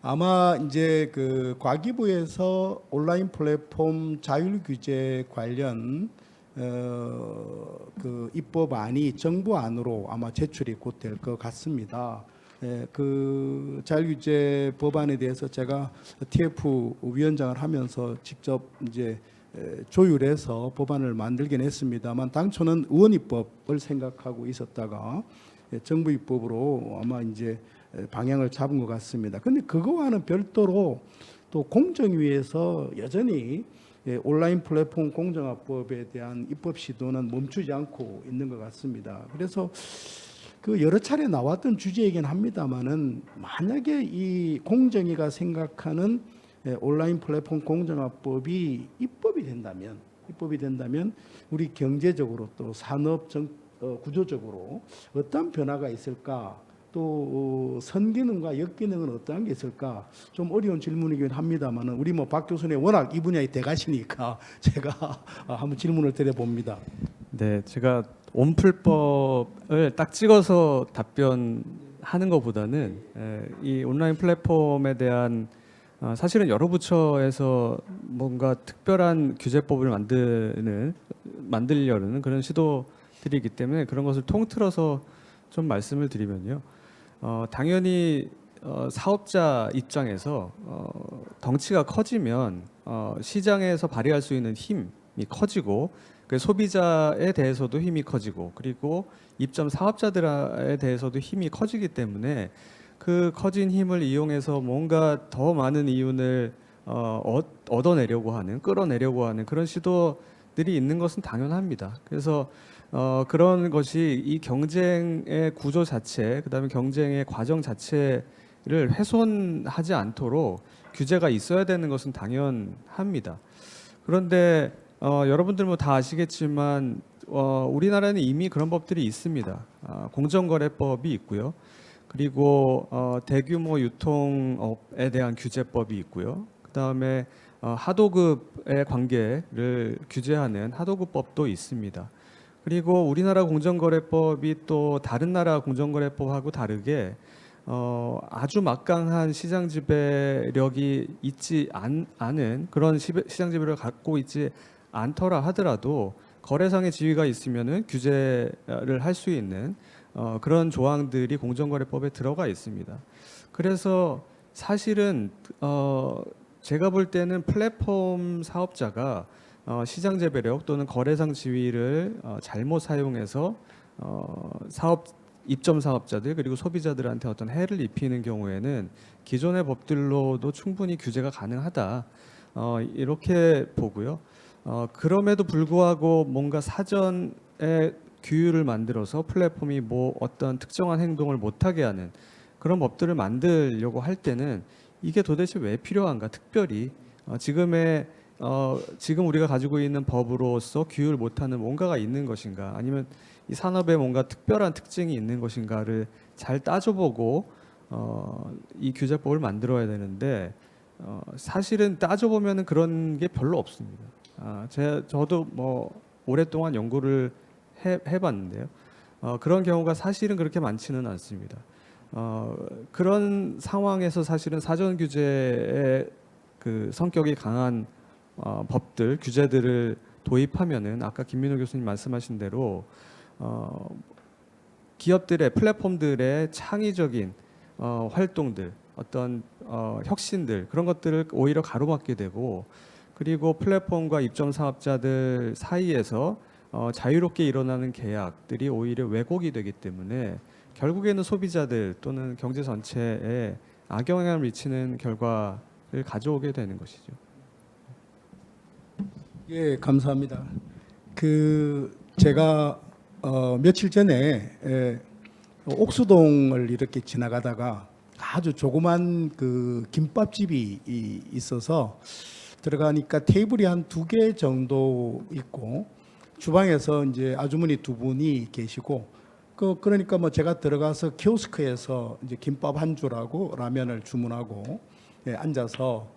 아마 이제 그 과기부에서 온라인 플랫폼 자율 규제 관련 그 입법안이 정부안으로 아마 제출이 곧 될 것 같습니다. 그 자율규제 법안에 대해서 제가 TF 위원장을 하면서 직접 이제 조율해서 법안을 만들긴 했습니다만 당초는 의원 입법을 생각하고 있었다가 정부 입법으로 아마 이제 방향을 잡은 것 같습니다. 근데 그거와는 별도로 또 공정위에서 여전히 온라인 플랫폼 공정화법에 대한 입법 시도는 멈추지 않고 있는 것 같습니다. 그래서 그 여러 차례 나왔던 주제이긴 합니다만은 만약에 이 공정위가 생각하는 온라인 플랫폼 공정화법이 입법이 된다면 우리 경제적으로 또 산업 구조적으로 어떤 변화가 있을까? 또 선기능과 역기능은 어떠한 게 있을까? 좀 어려운 질문이긴 합니다만 우리 뭐 박 교수님 워낙 이 분야의 대가시니까 제가 한번 질문을 드려봅니다. 네, 제가 온풀법을 딱 찍어서 답변하는 것보다는 이 온라인 플랫폼에 대한 사실은 여러 부처에서 뭔가 특별한 규제법을 만들려는 그런 시도들이기 때문에 그런 것을 통틀어서 좀 말씀을 드리면요. 당연히 사업자 입장에서 덩치가 커지면 시장에서 발휘할 수 있는 힘이 커지고 그 소비자에 대해서도 힘이 커지고 그리고 입점 사업자들에 대해서도 힘이 커지기 때문에 그 커진 힘을 이용해서 뭔가 더 많은 이윤을 얻어내려고 하는 끌어내려고 하는 그런 시도들이 있는 것은 당연합니다. 그래서 그런 것이 이 경쟁의 구조 자체, 그다음에 경쟁의 과정 자체를 훼손하지 않도록 규제가 있어야 되는 것은 당연합니다. 그런데 여러분들 뭐 다 아시겠지만 우리나라에는 이미 그런 법들이 있습니다. 공정거래법이 있고요. 그리고 대규모 유통업에 대한 규제법이 있고요. 그다음에 하도급의 관계를 규제하는 하도급법도 있습니다. 그리고 우리나라 공정거래법이 또 다른 나라 공정거래법하고 다르게 아주 막강한 시장 지배력이 있지 않은 그런 시장 지배력을 갖고 있지 않더라 하더라도 거래상의 지위가 있으면은 규제를 할 수 있는 그런 조항들이 공정거래법에 들어가 있습니다. 그래서 사실은 제가 볼 때는 플랫폼 사업자가 시장 지배력 또는 거래상 지위를 잘못 사용해서 입점 사업자들 그리고 소비자들한테 어떤 해를 입히는 경우에는 기존의 법들로도 충분히 규제가 가능하다 이렇게 보고요. 그럼에도 불구하고 뭔가 사전에 규율을 만들어서 플랫폼이 뭐 어떤 특정한 행동을 못하게 하는 그런 법들을 만들려고 할 때는 이게 도대체 왜 필요한가? 특별히 지금 우리가 가지고 있는 법으로서 규율 못하는 뭔가가 있는 것인가? 아니면 이 산업에 뭔가 특별한 특징이 있는 것인가를 잘 따져보고 이 규제법을 만들어야 되는데 사실은 따져보면은 그런 게 별로 없습니다. 저도 뭐 오랫동안 연구를 해봤는데요. 그런 경우가 사실은 그렇게 많지는 않습니다. 그런 상황에서 사실은 사전 규제의 그 성격이 강한 법들, 규제들을 도입하면은 아까 김민호 교수님 말씀하신 대로 기업들의 플랫폼들의 창의적인 활동들, 어떤 혁신들 그런 것들을 오히려 가로막게 되고 그리고 플랫폼과 입점 사업자들 사이에서 자유롭게 일어나는 계약들이 오히려 왜곡이 되기 때문에 결국에는 소비자들 또는 경제 전체에 악영향을 미치는 결과를 가져오게 되는 것이죠. 예, 감사합니다. 제가 며칠 전에 옥수동을 이렇게 지나가다가 아주 조그만 그 김밥집이 있어서 들어가니까 테이블이 한 2개 정도 있고 주방에서 이제 아주머니 2분이 계시고 그러니까 뭐 제가 들어가서 키오스크에서 이제 김밥 한 줄하고 라면을 주문하고 앉아서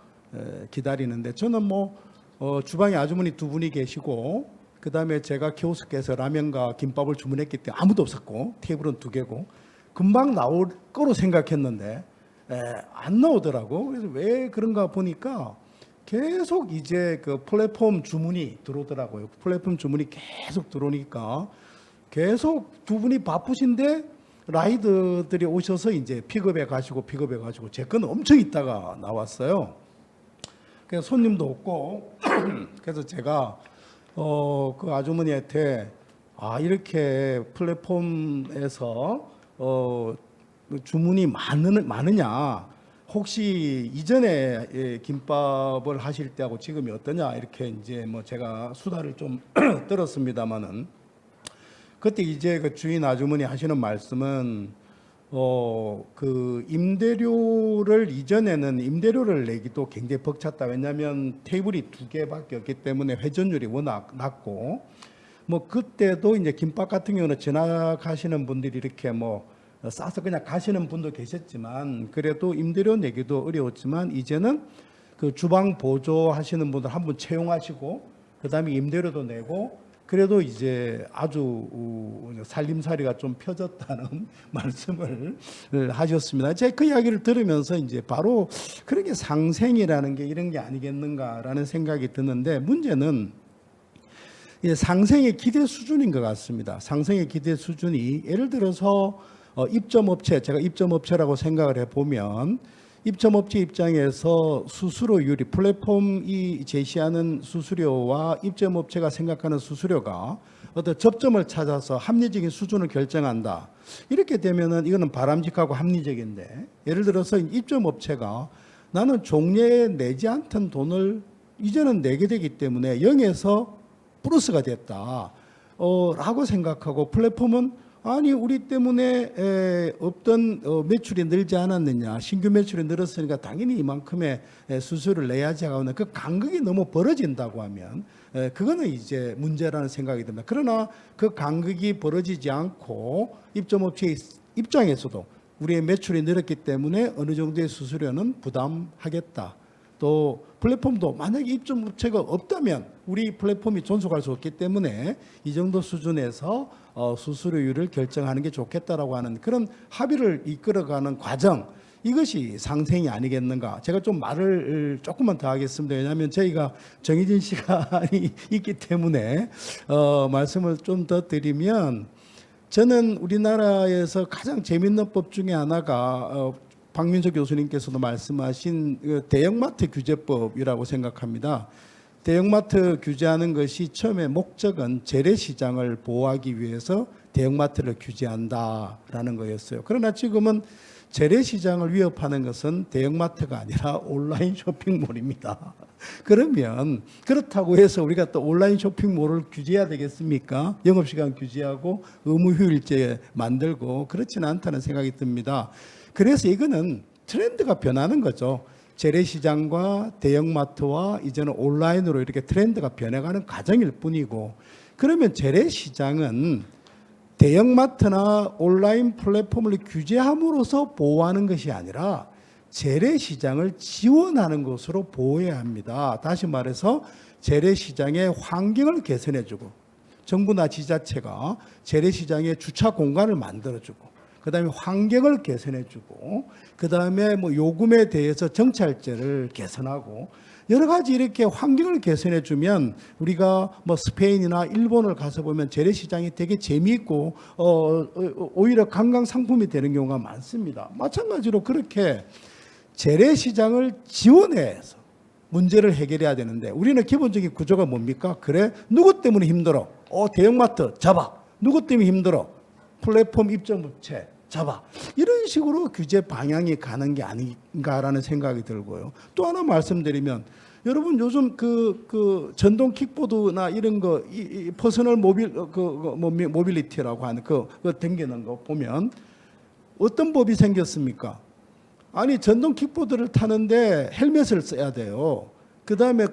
기다리는데 저는 뭐 주방에 아주머니 2분이 계시고 그다음에 제가 키오스크에서 라면과 김밥을 주문했기 때문에 아무도 없었고 테이블은 2개고 금방 나올 거로 생각했는데 안 나오더라고. 그래서 왜 그런가 보니까 계속 이제 그 플랫폼 주문이 들어오더라고요. 플랫폼 주문이 계속 들어오니까 계속 2분이 바쁘신데 라이더들이 오셔서 이제 픽업해 가시고 제 거는 엄청 있다가 나왔어요. 그래서 손님도 없고 그래서 제가 그 아주머니한테 이렇게 플랫폼에서 주문이 많으냐, 혹시 이전에 김밥을 하실 때하고 지금이 어떠냐, 이렇게 이제 뭐 제가 수다를 좀 떨었습니다마는, 그때 이제 그 주인 아주머니 하시는 말씀은 그 임대료를, 이전에는 임대료를 내기도 굉장히 벅찼다. 왜냐하면 테이블이 2개밖에 없기 때문에 회전율이 워낙 낮고, 뭐 그때도 이제 김밥 같은 경우는 지나가시는 분들이 이렇게 뭐 싸서 그냥 가시는 분도 계셨지만, 그래도 임대료 내기도 어려웠지만, 이제는 그 주방 보조 하시는 분들 한 분 채용하시고, 그다음에 임대료도 내고, 그래도 이제 아주 살림살이가 좀 펴졌다는 말씀을 하셨습니다. 제가 그 이야기를 들으면서 이제 바로 그런 게 상생이라는 게 이런 게 아니겠는가라는 생각이 드는데, 문제는 상생의 기대 수준인 것 같습니다. 상생의 기대 수준이, 예를 들어서 입점업체, 제가 입점업체라고 생각을 해보면, 입점업체 입장에서 수수료율이, 플랫폼이 제시하는 수수료와 입점업체가 생각하는 수수료가 어떤 접점을 찾아서 합리적인 수준을 결정한다. 이렇게 되면은 이거는 바람직하고 합리적인데, 예를 들어서 입점업체가 나는 종래에 내지 않던 돈을 이제는 내게 되기 때문에 0에서 플러스가 됐다 라고 생각하고, 플랫폼은 아니 우리 때문에 없던 매출이 늘지 않았느냐, 신규 매출이 늘었으니까 당연히 이만큼의 수수료를 내야지 하는 그 간극이 너무 벌어진다고 하면 그거는 이제 문제라는 생각이 듭니다. 그러나 그 간극이 벌어지지 않고 입점업체 입장에서도 우리의 매출이 늘었기 때문에 어느 정도의 수수료는 부담하겠다. 또 플랫폼도 만약에 입점업체가 없다면 우리 플랫폼이 존속할 수 없기 때문에 이 정도 수준에서 수수료율을 결정하는 게 좋겠다라고 하는 그런 합의를 이끌어가는 과정, 이것이 상생이 아니겠는가. 제가 좀 말을 조금만 더 하겠습니다. 왜냐하면 저희가 정해진 시간이 있기 때문에 말씀을 좀 더 드리면, 저는 우리나라에서 가장 재밌는 법 중에 하나가 박민석 교수님께서도 말씀하신 대형마트 규제법이라고 생각합니다. 대형마트 규제하는 것이 처음에 목적은 재래시장을 보호하기 위해서 대형마트를 규제한다라는 거였어요. 그러나 지금은 재래시장을 위협하는 것은 대형마트가 아니라 온라인 쇼핑몰입니다. 그러면 그렇다고 해서 우리가 또 온라인 쇼핑몰을 규제해야 되겠습니까? 영업시간 규제하고 의무휴일제 만들고, 그렇지는 않다는 생각이 듭니다. 그래서 이거는 트렌드가 변하는 거죠. 재래시장과 대형마트와 이제는 온라인으로 이렇게 트렌드가 변해가는 과정일 뿐이고, 그러면 재래시장은 대형마트나 온라인 플랫폼을 규제함으로써 보호하는 것이 아니라 재래시장을 지원하는 것으로 보호해야 합니다. 다시 말해서 재래시장의 환경을 개선해주고, 정부나 지자체가 재래시장의 주차 공간을 만들어주고, 그 다음에 환경을 개선해주고, 그 다음에 뭐 요금에 대해서 정찰제를 개선하고, 여러 가지 이렇게 환경을 개선해주면 우리가 뭐 스페인이나 일본을 가서 보면 재래시장이 되게 재미있고 오히려 관광 상품이 되는 경우가 많습니다. 마찬가지로 그렇게 재래시장을 지원해서 문제를 해결해야 되는데, 우리는 기본적인 구조가 뭡니까? 그래, 누구 때문에 힘들어? 대형마트 잡아. 누구 때문에 힘들어? 플랫폼 입점업체 잡아. 이런 식으로 규제 방향이 가는 게 아닌가라는 생각이 들고요. 또 하나 말씀드리면, 여러분 요즘 그 전동 킥보드나 이런 거, 이 퍼스널 모빌리티라고 하는 그 당기는 거 보면 어떤 법이 생겼습니까? 아니 전동 킥보드를 타는데 헬멧을 써야 돼요. 그 다음에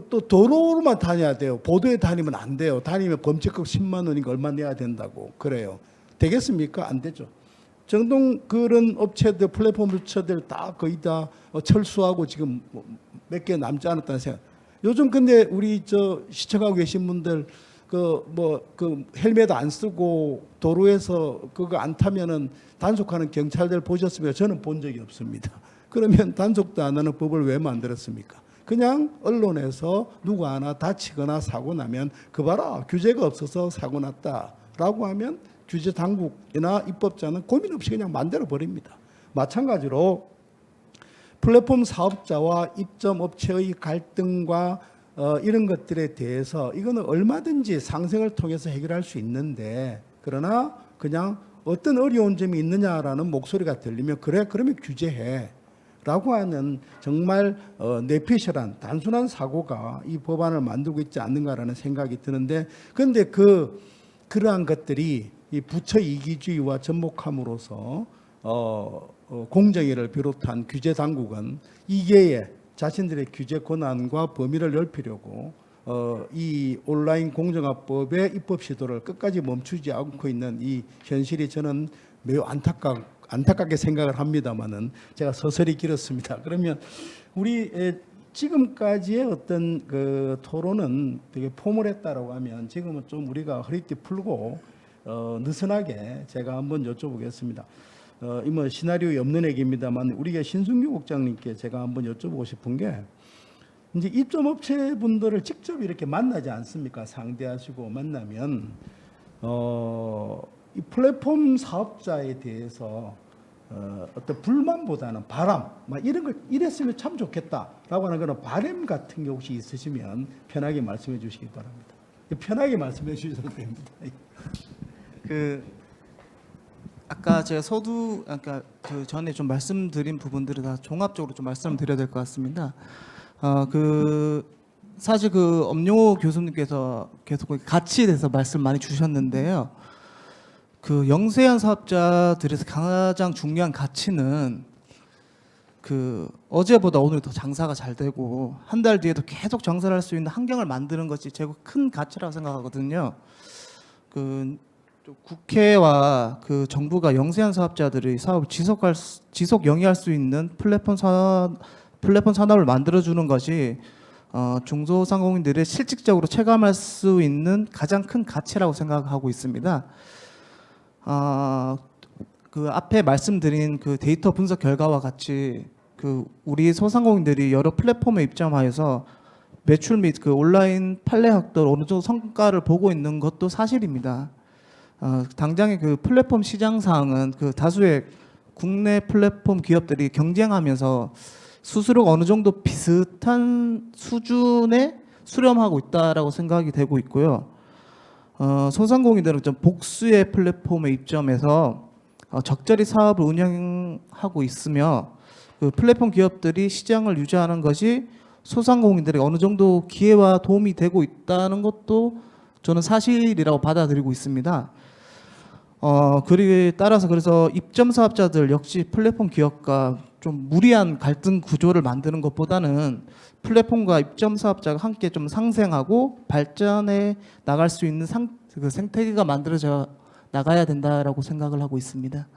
또 도로로만 다녀야 돼요. 보도에 다니면 안 돼요. 다니면 범칙금 10만 원인가 얼마 내야 된다고 그래요. 되겠습니까? 안 되죠. 정동 그런 업체들, 플랫폼 업체들 다 거의 다 철수하고 지금 몇 개 남지 않았다는 생각. 요즘 근데 우리 시청하고 계신 분들 그 헬멧 안 쓰고 도로에서 그거 안 타면은 단속하는 경찰들 보셨습니까? 저는 본 적이 없습니다. 그러면 단속도 안 하는 법을 왜 만들었습니까? 그냥 언론에서 누구 하나 다치거나 사고 나면 그 봐라 규제가 없어서 사고 났다라고 하면 규제 당국이나 입법자는 고민 없이 그냥 만들어 버립니다. 마찬가지로 플랫폼 사업자와 입점 업체의 갈등과 이런 것들에 대해서 이거는 얼마든지 상생을 통해서 해결할 수 있는데, 그러나 그냥 어떤 어려운 점이 있느냐라는 목소리가 들리면 그래 그러면 규제해 라고 하는 정말 내피셜한 단순한 사고가 이 법안을 만들고 있지 않는가라는 생각이 드는데, 그런데 그러한 것들이 이 부처 이기주의와 접목함으로써 공정위를 비롯한 규제 당국은 이계에 자신들의 규제 권한과 범위를 넓히려고 이 온라인 공정화법의 입법 시도를 끝까지 멈추지 않고 있는 이 현실이 저는 매우 안타깝게 생각을 합니다만은 제가 서서히 길었습니다. 그러면 우리 지금까지의 어떤 그 토론은 되게 포멀했다라고 하면 지금은 좀 우리가 허리띠 풀고 느슨하게 제가 한번 여쭤보겠습니다. 이 뭐 시나리오에 없는 얘기입니다만 우리가 신승규 국장님께 제가 한번 여쭤보고 싶은 게, 이제 입점업체 분들을 직접 이렇게 만나지 않습니까? 상대하시고 만나면 이 플랫폼 사업자에 대해서 어떤 불만보다는 바람, 막 이런 걸 이랬으면 참 좋겠다라고 하는 그런 바람 같은 게 혹시 있으시면 편하게 말씀해 주시기 바랍니다. 편하게 말씀해 주셔도 됩니다. 아까 제가 아까 그 전에 좀 말씀드린 부분들을 다 종합적으로 좀 말씀드려야 될 것 같습니다. 사실 그 엄용호 교수님께서 계속 가치에 대해서 말씀 많이 주셨는데요. 그 영세한 사업자들에서 가장 중요한 가치는 그 어제보다 오늘 더 장사가 잘 되고 한 달 뒤에도 계속 장사를 할 수 있는 환경을 만드는 것이 제일 큰 가치라고 생각하거든요. 국회와 그 정부가 영세한 사업자들의 사업을 지속 영위할 수 있는 플랫폼 산업을 만들어주는 것이 중소상공인들이 실질적으로 체감할 수 있는 가장 큰 가치라고 생각하고 있습니다. 그 앞에 말씀드린 그 데이터 분석 결과와 같이 그 우리 소상공인들이 여러 플랫폼에 입점하여서 매출 및 그 온라인 판례 확대 어느 정도 성과를 보고 있는 것도 사실입니다. 당장의 그 플랫폼 시장 상황은 그 다수의 국내 플랫폼 기업들이 경쟁하면서 수수료가 어느 정도 비슷한 수준에 수렴하고 있다라고 생각이 되고 있고요. 소상공인들은 좀 복수의 플랫폼에 입점해서 적절히 사업을 운영하고 있으며 그 플랫폼 기업들이 시장을 유지하는 것이 소상공인들에게 어느 정도 기회와 도움이 되고 있다는 것도 저는 사실이라고 받아들이고 있습니다. 그리고 따라서 그래서 입점 사업자들 역시 플랫폼 기업과 좀 무리한 갈등 구조를 만드는 것보다는 플랫폼과 입점 사업자가 함께 좀 상생하고 발전해 나갈 수 있는 그 생태계가 만들어져 나가야 된다라고 생각을 하고 있습니다.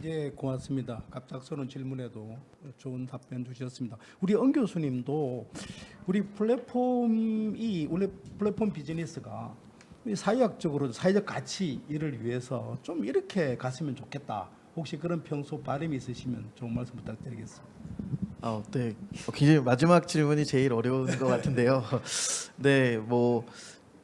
네, 고맙습니다. 갑작스러운 질문에도 좋은 답변 주셨습니다. 우리 엉 교수님도 우리 플랫폼이 원래 플랫폼 비즈니스가 사회학적으로 사회적 가치 일을 위해서 좀 이렇게 갔으면 좋겠다. 혹시 그런 평소 바람이 있으시면 좋은 말씀 부탁드리겠습니다. 네. 굉장히 마지막 질문이 제일 어려운 것 같은데요. 네, 뭐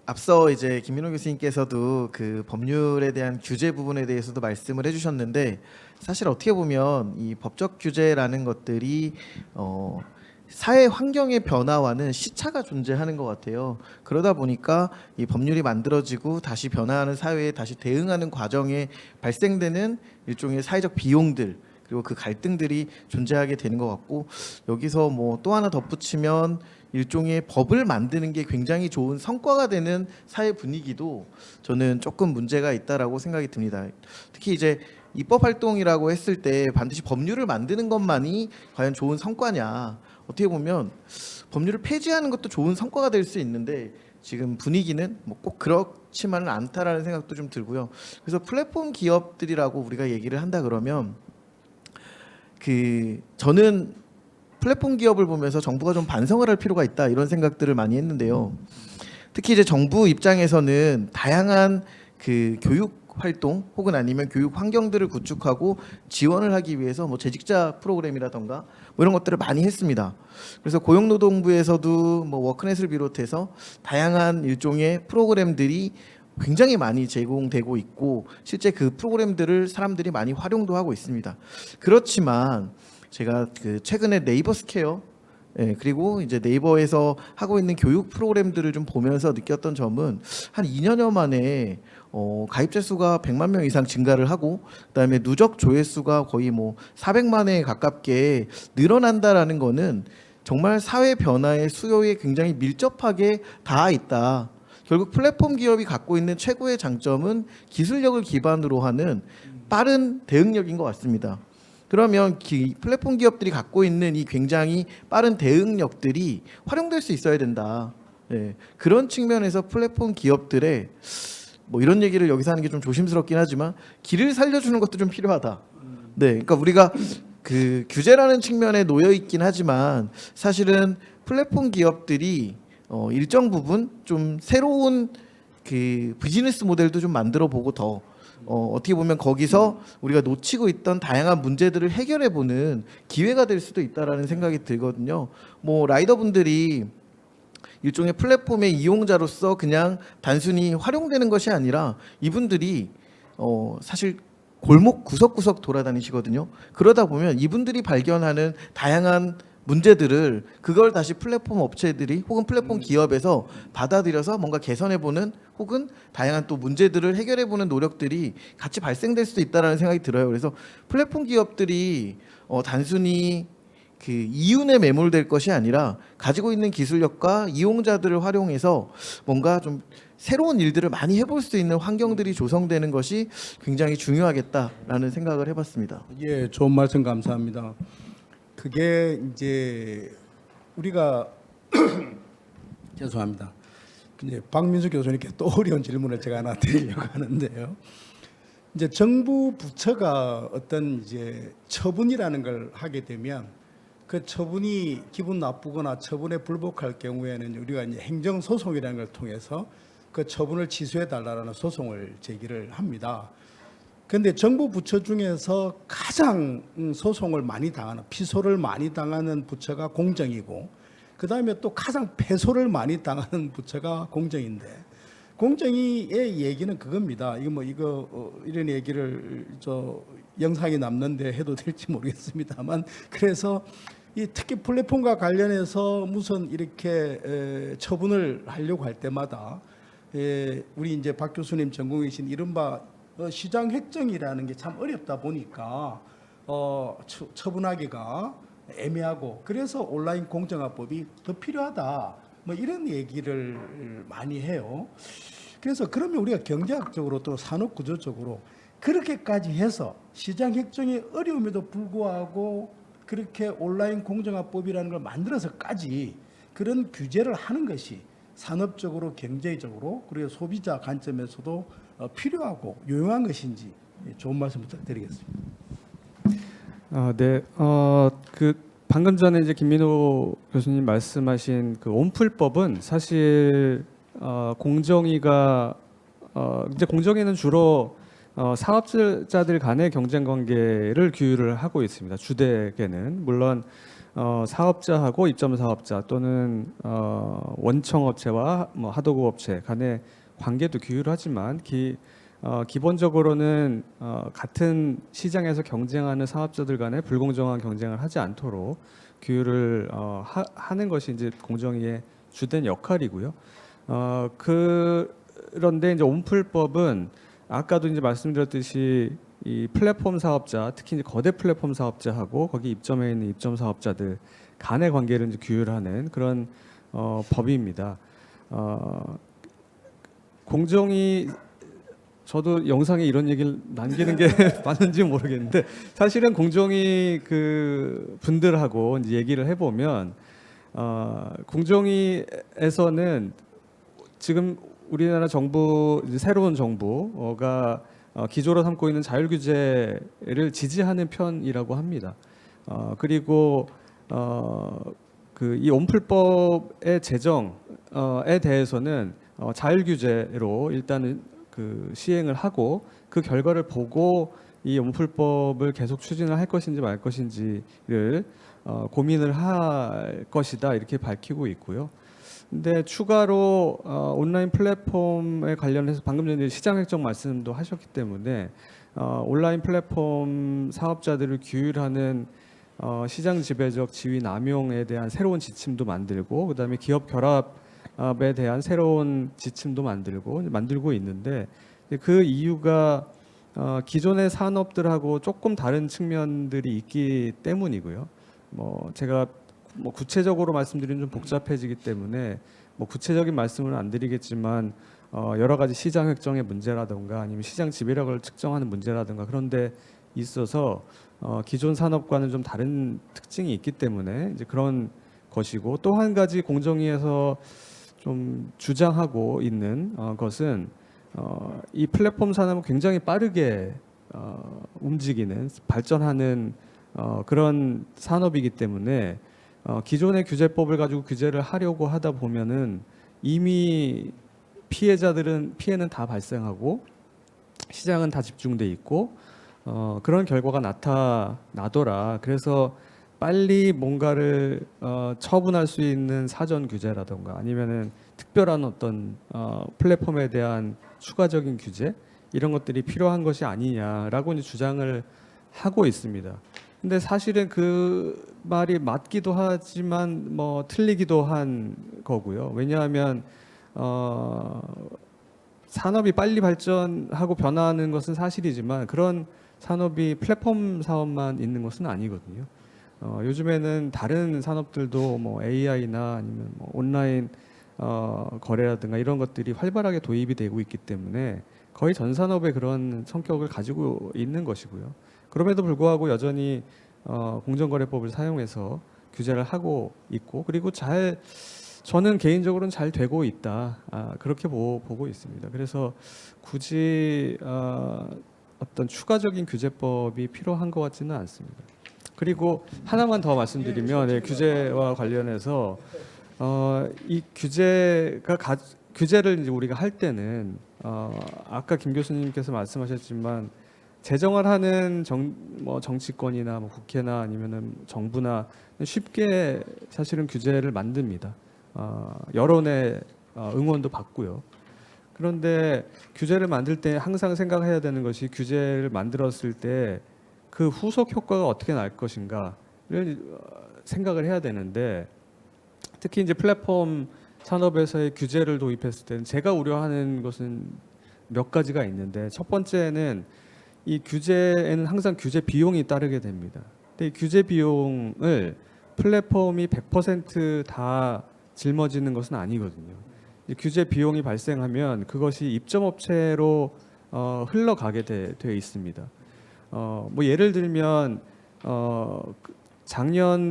앞서 이제 김민호 교수님께서도 그 법률에 대한 규제 부분에 대해서도 말씀을 해주셨는데, 사실 어떻게 보면 이 법적 규제라는 것들이 사회 환경의 변화와는 시차가 존재하는 것 같아요. 그러다 보니까 이 법률이 만들어지고 다시 변화하는 사회에 다시 대응하는 과정에 발생되는 일종의 사회적 비용들, 그리고 그 갈등들이 존재하게 되는 것 같고, 여기서 뭐 또 하나 덧붙이면 일종의 법을 만드는 게 굉장히 좋은 성과가 되는 사회 분위기도 저는 조금 문제가 있다라고 생각이 듭니다. 특히 이제 입법 활동이라고 했을 때 반드시 법률을 만드는 것만이 과연 좋은 성과냐, 어떻게 보면 법률을 폐지하는 것도 좋은 성과가 될 수 있는데 지금 분위기는 뭐 꼭 그렇지만은 않다라는 생각도 좀 들고요. 그래서 플랫폼 기업들이라고 우리가 얘기를 한다 그러면 저는 플랫폼 기업을 보면서 정부가 좀 반성을 할 필요가 있다, 이런 생각들을 많이 했는데요. 특히 이제 정부 입장에서는 다양한 그 교육 활동 혹은 아니면 교육 환경들을 구축하고 지원을 하기 위해서 뭐 재직자 프로그램이라던가 뭐 이런 것들을 많이 했습니다. 그래서 고용노동부에서도 뭐 워크넷을 비롯해서 다양한 일종의 프로그램들이 굉장히 많이 제공되고 있고 실제 그 프로그램들을 사람들이 많이 활용도 하고 있습니다. 그렇지만 제가 그 최근에 네이버 스퀘어 그리고 이제 네이버에서 하고 있는 교육 프로그램들을 좀 보면서 느꼈던 점은 한 2년여 만에 가입자 수가 100만 명 이상 증가를 하고 그다음에 누적 조회수가 거의 뭐 400만에 가깝게 늘어난다라는 거는 정말 사회 변화의 수요에 굉장히 밀접하게 닿아 있다. 결국 플랫폼 기업이 갖고 있는 최고의 장점은 기술력을 기반으로 하는 빠른 대응력인 것 같습니다. 그러면 플랫폼 기업들이 갖고 있는 이 굉장히 빠른 대응력들이 활용될 수 있어야 된다. 그런 측면에서 플랫폼 기업들의 뭐 이런 얘기를 여기서 하는 게 좀 조심스럽긴 하지만 길을 살려주는 것도 좀 필요하다. 그러니까 우리가 그 규제라는 측면에 놓여 있긴 하지만 사실은 플랫폼 기업들이 일정 부분 좀 새로운 그 비즈니스 모델도 좀 만들어 보고 더 어떻게 보면 거기서 우리가 놓치고 있던 다양한 문제들을 해결해 보는 기회가 될 수도 있다라는 생각이 들거든요. 뭐 라이더분들이 일종의 플랫폼의 이용자로서 그냥 단순히 활용되는 것이 아니라 이분들이 사실 골목 구석구석 돌아다니시거든요. 그러다 보면 이분들이 발견하는 다양한 문제들을 그걸 다시 플랫폼 업체들이 혹은 플랫폼 기업에서 받아들여서 뭔가 개선해보는 혹은 다양한 또 문제들을 해결해보는 노력들이 같이 발생될 수도 있다라는 생각이 들어요. 그래서 플랫폼 기업들이 단순히 그 이윤에 매몰될 것이 아니라 가지고 있는 기술력과 이용자들을 활용해서 뭔가 좀 새로운 일들을 많이 해볼 수 있는 환경들이 조성되는 것이 굉장히 중요하겠다라는 생각을 해봤습니다. 예, 좋은 말씀 감사합니다. 그게 이제 우리가 죄송합니다. 이제 박민수 교수님께 또 어려운 질문을 제가 하나 드리려고 하는데요. 이제 정부 부처가 어떤 이제 처분이라는 걸 하게 되면 그 처분이 기분 나쁘거나 처분에 불복할 경우에는 우리가 이제 행정 소송이라는 걸 통해서 그 처분을 취소해 달라는 소송을 제기를 합니다. 그런데 정부 부처 중에서 가장 소송을 많이 당하는 피소를 많이 당하는 부처가 공정이고 그 다음에 또 가장 패소를 많이 당하는 부처가 공정인데 공정위의 얘기는 그겁니다. 이런 얘기를 영상이 남는데 해도 될지 모르겠습니다만 그래서 이 특히 플랫폼과 관련해서 무슨 이렇게 처분을 하려고 할 때마다 우리 이제 박 교수님 전공이신 이른바 시장 획정이라는 게 참 어렵다 보니까 처분하기가 애매하고 그래서 온라인 공정화법이 더 필요하다. 뭐 이런 얘기를 많이 해요. 그래서 그러면 우리가 경제학적으로 또 산업구조적으로 그렇게까지 해서 시장 획정이 어려움에도 불구하고 그렇게 온라인 공정화법이라는 걸 만들어서까지 그런 규제를 하는 것이 산업적으로 경제적으로 그리고 소비자 관점에서도 필요하고 유용한 것인지 좋은 말씀 부탁드리겠습니다. 네, 그 방금 전에 이제 김민호 교수님 말씀하신 그 온풀법은 사실 공정위가 이제 공정위는 주로 사업자들 간의 경쟁 관계를 규율을 하고 있습니다. 주되게는 물론 사업자하고 입점 사업자 또는 원청 업체와 뭐 하도급 업체 간의 관계도 규율하지만 기본적으로는 같은 시장에서 경쟁하는 사업자들 간의 불공정한 경쟁을 하지 않도록 규율을 하는 것이 이제 공정위의 주된 역할이고요. 그런데 이제 온풀법은 아까도 이제 말씀드렸듯이 이 플랫폼 사업자, 특히 이제 거대 플랫폼 사업자하고 거기 입점해 있는 입점 사업자들 간의 관계를 이제 규율하는 그런 법입니다. 공정위 저도 영상에 이런 얘기를 남기는 게 맞는지 모르겠는데 사실은 공정위 그 분들하고 이제 얘기를 해보면 공정위에서는 지금 우리나라 정부 이제 새로운 정부가 기조로 삼고 있는 자율 규제를 지지하는 편이라고 합니다. 그리고 그 이 온풀법의 제정에 대해서는 자율 규제로 일단은 그 시행을 하고 그 결과를 보고 이 온풀법을 계속 추진을 할 것인지 말 것인지를 고민을 할 것이다 이렇게 밝히고 있고요. 근데 추가로 온라인 플랫폼에 관련해서 방금 전에 시장 획정 말씀도 하셨기 때문에 온라인 플랫폼 사업자들을 규율하는 시장 지배적 지위 남용에 대한 새로운 지침도 만들고 그다음에 기업 결합에 대한 새로운 지침도 만들고 있는데 그 이유가 기존의 산업들하고 조금 다른 측면들이 있기 때문이고요. 제가 구체적으로 말씀드리면 좀 복잡해지기 때문에 구체적인 말씀은 안 드리겠지만 여러 가지 시장 획정의 문제라든가 아니면 시장 지배력을 측정하는 문제라든가 그런 데 있어서 기존 산업과는 좀 다른 특징이 있기 때문에 이제 그런 것이고 또 한 가지 공정위에서 좀 주장하고 있는 것은 이 플랫폼 산업은 굉장히 빠르게 움직이는 발전하는 그런 산업이기 때문에 기존의 규제법을 가지고 규제를 하려고 하다 보면은 이미 피해는 다 발생하고 시장은 다 집중돼 있고 그런 결과가 나타나더라. 그래서 빨리 뭔가를 처분할 수 있는 사전 규제라던가 아니면은 특별한 어떤 플랫폼에 대한 추가적인 규제 이런 것들이 필요한 것이 아니냐라고 이제 주장을 하고 있습니다. 근데 사실은 그 말이 맞기도 하지만 틀리기도 한 거고요. 왜냐하면 산업이 빨리 발전하고 변화하는 것은 사실이지만 그런 산업이 플랫폼 사업만 있는 것은 아니거든요. 요즘에는 다른 산업들도 AI나 아니면 온라인 거래라든가 이런 것들이 활발하게 도입이 되고 있기 때문에 거의 전 산업의 그런 성격을 가지고 있는 것이고요. 그럼에도 불구하고 여전히 공정거래법을 사용해서 규제를 하고 있고 그리고 저는 개인적으로는 잘 되고 있다 그렇게 보고 있습니다. 그래서 굳이 어떤 추가적인 규제법이 필요한 것 같지는 않습니다. 그리고 하나만 더 말씀드리면 규제와 관련해서 이 규제를 이제 우리가 할 때는 아까 김 교수님께서 말씀하셨지만 제정을 하는 정치권이나 국회나 아니면은 정부나 쉽게 사실은 규제를 만듭니다. 여론의 응원도 받고요. 그런데 규제를 만들 때 항상 생각해야 되는 것이 규제를 만들었을 때 그 후속 효과가 어떻게 날 것인가를 생각을 해야 되는데 특히 이제 플랫폼 산업에서의 규제를 도입했을 때는 제가 우려하는 것은 몇 가지가 있는데 첫 번째는 이 규제에는 항상 규제 비용이 따르게 됩니다. 근데 이 규제 비용을 플랫폼이 100% 짊어지는 것은 아니거든요. 이 규제 비용이 발생하면 그것이 입점업체로 흘러가게 돼 있습니다. 예를 들면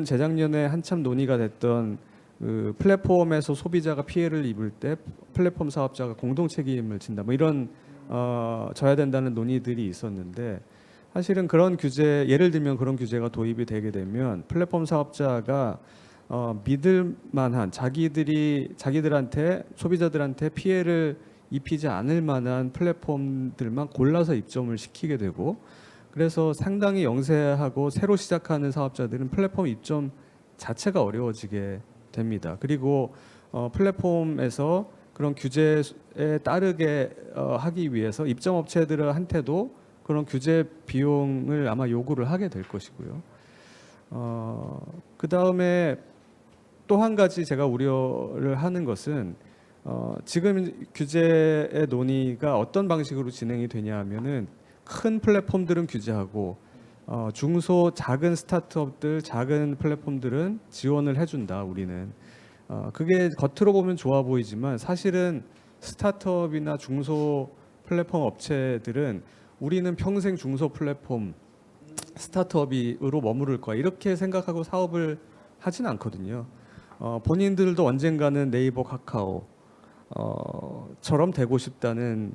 재작년에 한참 논의가 됐던 그 플랫폼에서 소비자가 피해를 입을 때 플랫폼 사업자가 공동 책임을 진다. 이런 져야 된다는 논의들이 있었는데 사실은 그런 규제 예를 들면 그런 규제가 도입이 되게 되면 플랫폼 사업자가 믿을 만한 자기들한테 소비자들한테 피해를 입히지 않을 만한 플랫폼들만 골라서 입점을 시키게 되고 그래서 상당히 영세하고 새로 시작하는 사업자들은 플랫폼 입점 자체가 어려워지게 됩니다. 그리고 플랫폼에서 그런 규제에 따르게 하기 위해서 입점업체들한테도 그런 규제 비용을 아마 요구를 하게 될 것이고요. 그 다음에 또 한 가지 제가 우려를 하는 것은 지금 규제의 논의가 어떤 방식으로 진행이 되냐 하면은 큰 플랫폼들은 규제하고 중소 작은 스타트업들 작은 플랫폼들은 지원을 해준다 우리는 그게 겉으로 보면 좋아 보이지만 사실은 스타트업이나 중소 플랫폼 업체들은 우리는 평생 중소 플랫폼 스타트업으로 머무를 거야 이렇게 생각하고 사업을 하진 않거든요. 본인들도 언젠가는 네이버 카카오 처럼 되고 싶다는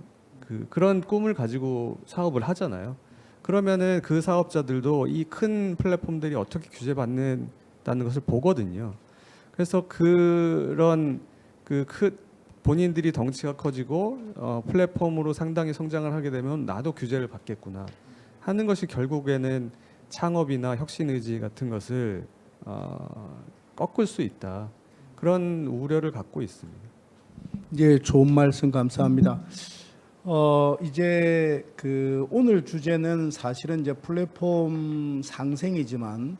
그런 꿈을 가지고 사업을 하잖아요. 그러면은 그 사업자들도 이 큰 플랫폼들이 어떻게 규제받는다는 것을 보거든요. 그래서 그런 본인들이 덩치가 커지고 플랫폼으로 상당히 성장을 하게 되면 나도 규제를 받겠구나 하는 것이 결국에는 창업이나 혁신 의지 같은 것을 꺾을 수 있다. 그런 우려를 갖고 있습니다. 이제 좋은 말씀 감사합니다. 이제 오늘 주제는 사실은 이제 플랫폼 상생이지만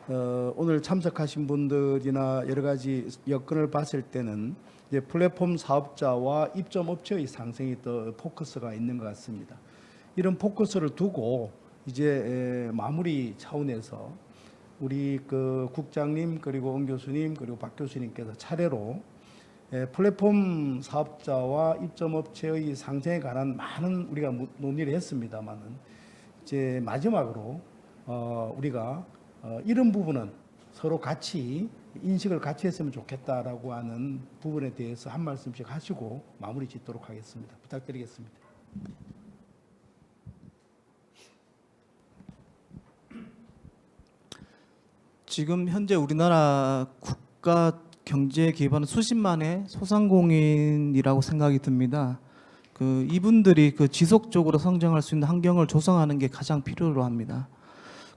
오늘 참석하신 분들이나 여러 가지 여건을 봤을 때는 이제 플랫폼 사업자와 입점 업체의 상생이 더 포커스가 있는 것 같습니다. 이런 포커스를 두고 이제 마무리 차원에서 우리 그 국장님 그리고 ông 교수님 그리고 박 교수님께서 차례로 플랫폼 사업자와 입점 업체의 상생에 관한 많은 우리가 논의를 했습니다만은 이제 마지막으로 우리가 이런 부분은 서로 같이 인식을 같이 했으면 좋겠다라고 하는 부분에 대해서 한 말씀씩 하시고 마무리 짓도록 하겠습니다. 부탁드리겠습니다. 지금 현재 우리나라 국가 경제 기반은 수십만의 소상공인이라고 생각이 듭니다. 이분들이 지속적으로 성장할 수 있는 환경을 조성하는 게 가장 필요로 합니다.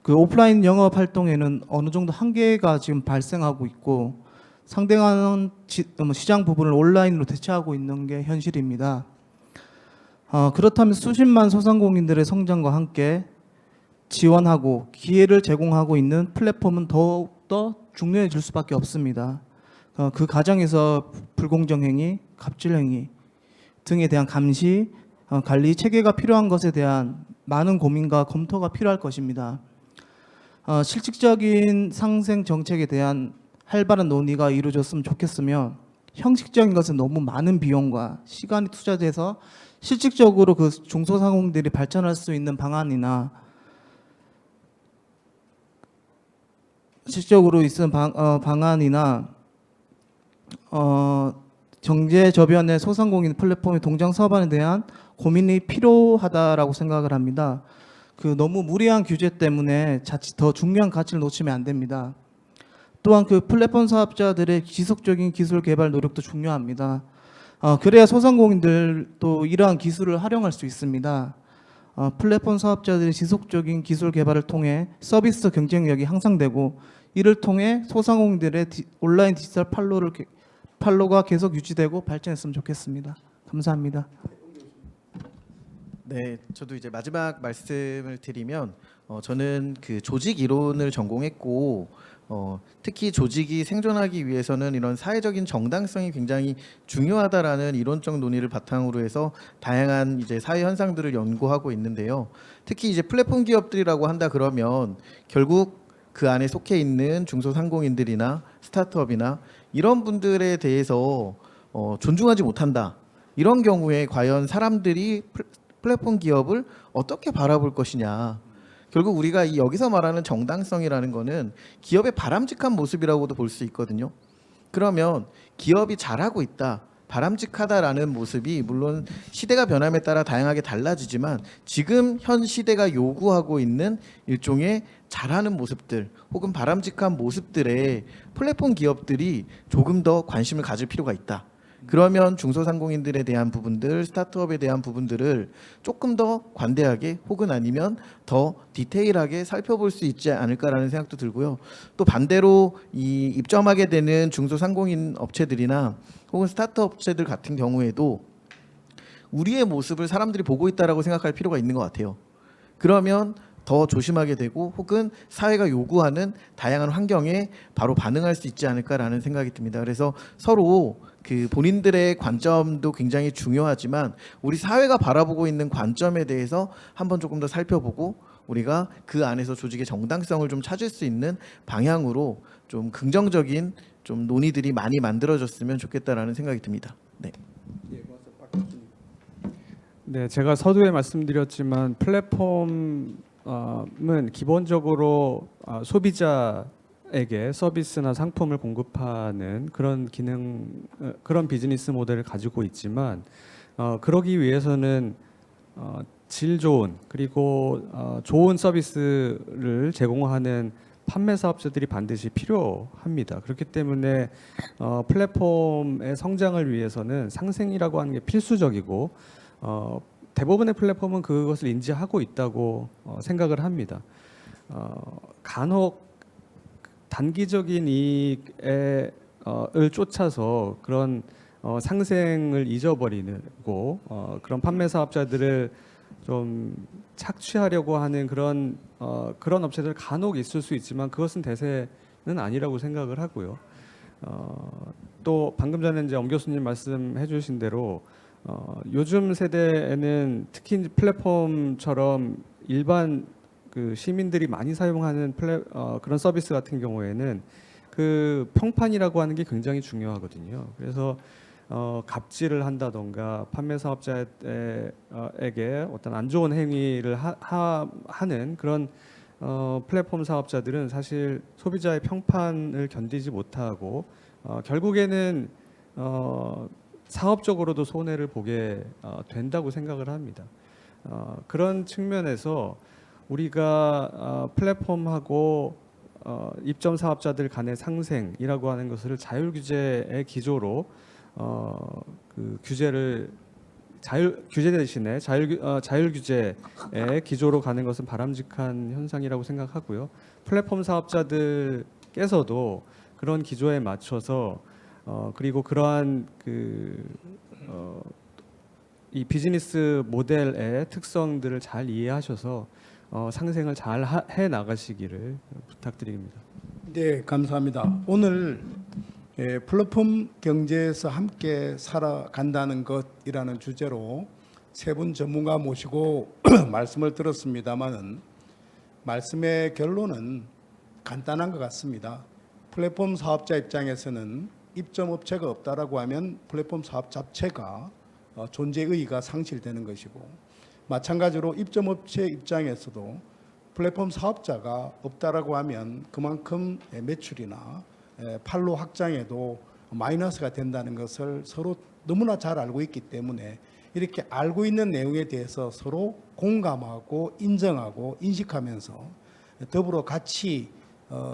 오프라인 영업 활동에는 어느 정도 한계가 지금 발생하고 있고 상당한 시장 부분을 온라인으로 대체하고 있는 게 현실입니다. 그렇다면 수십만 소상공인들의 성장과 함께 지원하고 기회를 제공하고 있는 플랫폼은 더욱더 중요해질 수밖에 없습니다. 그 과정에서 불공정 행위, 갑질 행위 등에 대한 감시, 관리 체계가 필요한 것에 대한 많은 고민과 검토가 필요할 것입니다. 실질적인 상생 정책에 대한 활발한 논의가 이루어졌으면 좋겠으며 형식적인 것은 너무 많은 비용과 시간이 투자돼서 실질적으로 중소상공인들이 발전할 수 있는 방안이나 실질적으로 있는 방안이나 경제 저변의 소상공인 플랫폼의 동장 사업안에 대한 고민이 필요하다라고 생각을 합니다. 너무 무리한 규제 때문에 자칫 더 중요한 가치를 놓치면 안 됩니다. 또한 플랫폼 사업자들의 지속적인 기술 개발 노력도 중요합니다. 그래야 소상공인들도 이러한 기술을 활용할 수 있습니다. 플랫폼 사업자들의 지속적인 기술 개발을 통해 서비스 경쟁력이 향상되고 이를 통해 소상공인들의 온라인 디지털 판로가 계속 유지되고 발전했으면 좋겠습니다. 감사합니다. 네, 저도 이제 마지막 말씀을 드리면 저는 조직 이론을 전공했고 특히 조직이 생존하기 위해서는 이런 사회적인 정당성이 굉장히 중요하다라는 이론적 논의를 바탕으로 해서 다양한 이제 사회 현상들을 연구하고 있는데요. 특히 이제 플랫폼 기업들이라고 한다 그러면 결국 그 안에 속해 있는 중소상공인들이나 스타트업이나 이런 분들에 대해서 존중하지 못한다. 이런 경우에 과연 사람들이 플랫폼 기업을 어떻게 바라볼 것이냐. 결국 우리가 여기서 말하는 정당성이라는 거는 기업의 바람직한 모습이라고도 볼 수 있거든요. 그러면 기업이 잘하고 있다, 바람직하다라는 모습이 물론 시대가 변함에 따라 다양하게 달라지지만 지금 현 시대가 요구하고 있는 일종의 잘하는 모습들 혹은 바람직한 모습들에 플랫폼 기업들이 조금 더 관심을 가질 필요가 있다. 그러면 중소상공인들에 대한 부분들, 스타트업에 대한 부분들을 조금 더 관대하게 혹은 아니면 더 디테일하게 살펴볼 수 있지 않을까라는 생각도 들고요. 또 반대로 이 입점하게 되는 중소상공인 업체들이나 혹은 스타트업 업체들 같은 경우에도 우리의 모습을 사람들이 보고 있다라고 생각할 필요가 있는 것 같아요. 그러면 더 조심하게 되고 혹은 사회가 요구하는 다양한 환경에 바로 반응할 수 있지 않을까라는 생각이 듭니다. 그래서 서로 본인들의 관점도 굉장히 중요하지만 우리 사회가 바라보고 있는 관점에 대해서 한번 조금 더 살펴보고 우리가 그 안에서 조직의 정당성을 좀 찾을 수 있는 방향으로 좀 긍정적인 좀 논의들이 많이 만들어졌으면 좋겠다라는 생각이 듭니다. 네. 네, 제가 서두에 말씀드렸지만 플랫폼은 기본적으로 소비자에게 서비스나 상품을 공급하는 그런 그런 비즈니스 모델을 가지고 있지만 그러기 위해서는 질 좋은 그리고 좋은 서비스를 제공하는 판매 사업자들이 반드시 필요합니다. 그렇기 때문에 플랫폼의 성장을 위해서는 상생이라고 하는 게 필수적이고 대부분의 플랫폼은 그것을 인지하고 있다고 생각을 합니다. 간혹 단기적인 이익을 쫓아서 그런 상생을 잊어버리고 그런 판매 사업자들을 좀 착취하려고 하는 그런 그런 업체들 간혹 있을 수 있지만 그것은 대세는 아니라고 생각을 하고요. 또 방금 전에 이제 엄 교수님 말씀해주신 대로 요즘 세대에는 특히 이제 플랫폼처럼 일반 그 시민들이 많이 사용하는 그런 서비스 같은 경우에는 그 평판이라고 하는 게 굉장히 중요하거든요. 그래서 갑질을 한다던가 판매 사업자에게 어떤 안 좋은 행위를 하는 그런 플랫폼 사업자들은 사실 소비자의 평판을 견디지 못하고 결국에는 사업적으로도 손해를 보게 된다고 생각을 합니다. 그런 측면에서 우리가 플랫폼하고 입점 사업자들 간의 상생이라고 하는 것을 자율 규제의 기조로 그 규제 대신에 자율 규제의 기조로 가는 것은 바람직한 현상이라고 생각하고요. 플랫폼 사업자들께서도 그런 기조에 맞춰서 그리고 그러한 이 비즈니스 모델의 특성들을 잘 이해하셔서 상생을 잘 해 나가시기를 부탁드립니다. 네, 감사합니다. 오늘 플랫폼 경제에서 함께 살아간다는 것이라는 주제로 세 분 전문가 모시고 말씀을 들었습니다만은 말씀의 결론은 간단한 것 같습니다. 플랫폼 사업자 입장에서는 입점업체가 없다라고 하면 플랫폼 사업 자체가 존재 의의가 상실되는 것이고, 마찬가지로 입점업체 입장에서도 플랫폼 사업자가 없다라고 하면 그만큼 매출이나 판로 확장에도 마이너스가 된다는 것을 서로 너무나 잘 알고 있기 때문에 이렇게 알고 있는 내용에 대해서 서로 공감하고 인정하고 인식하면서 더불어 같이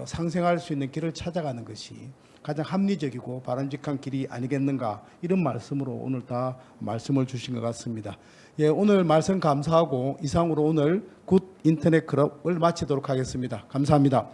상생할 수 있는 길을 찾아가는 것이 가장 합리적이고 바람직한 길이 아니겠는가, 이런 말씀으로 오늘 다 말씀을 주신 것 같습니다. 예, 오늘 말씀 감사하고 이상으로 오늘 굿 인터넷 클럽을 마치도록 하겠습니다. 감사합니다.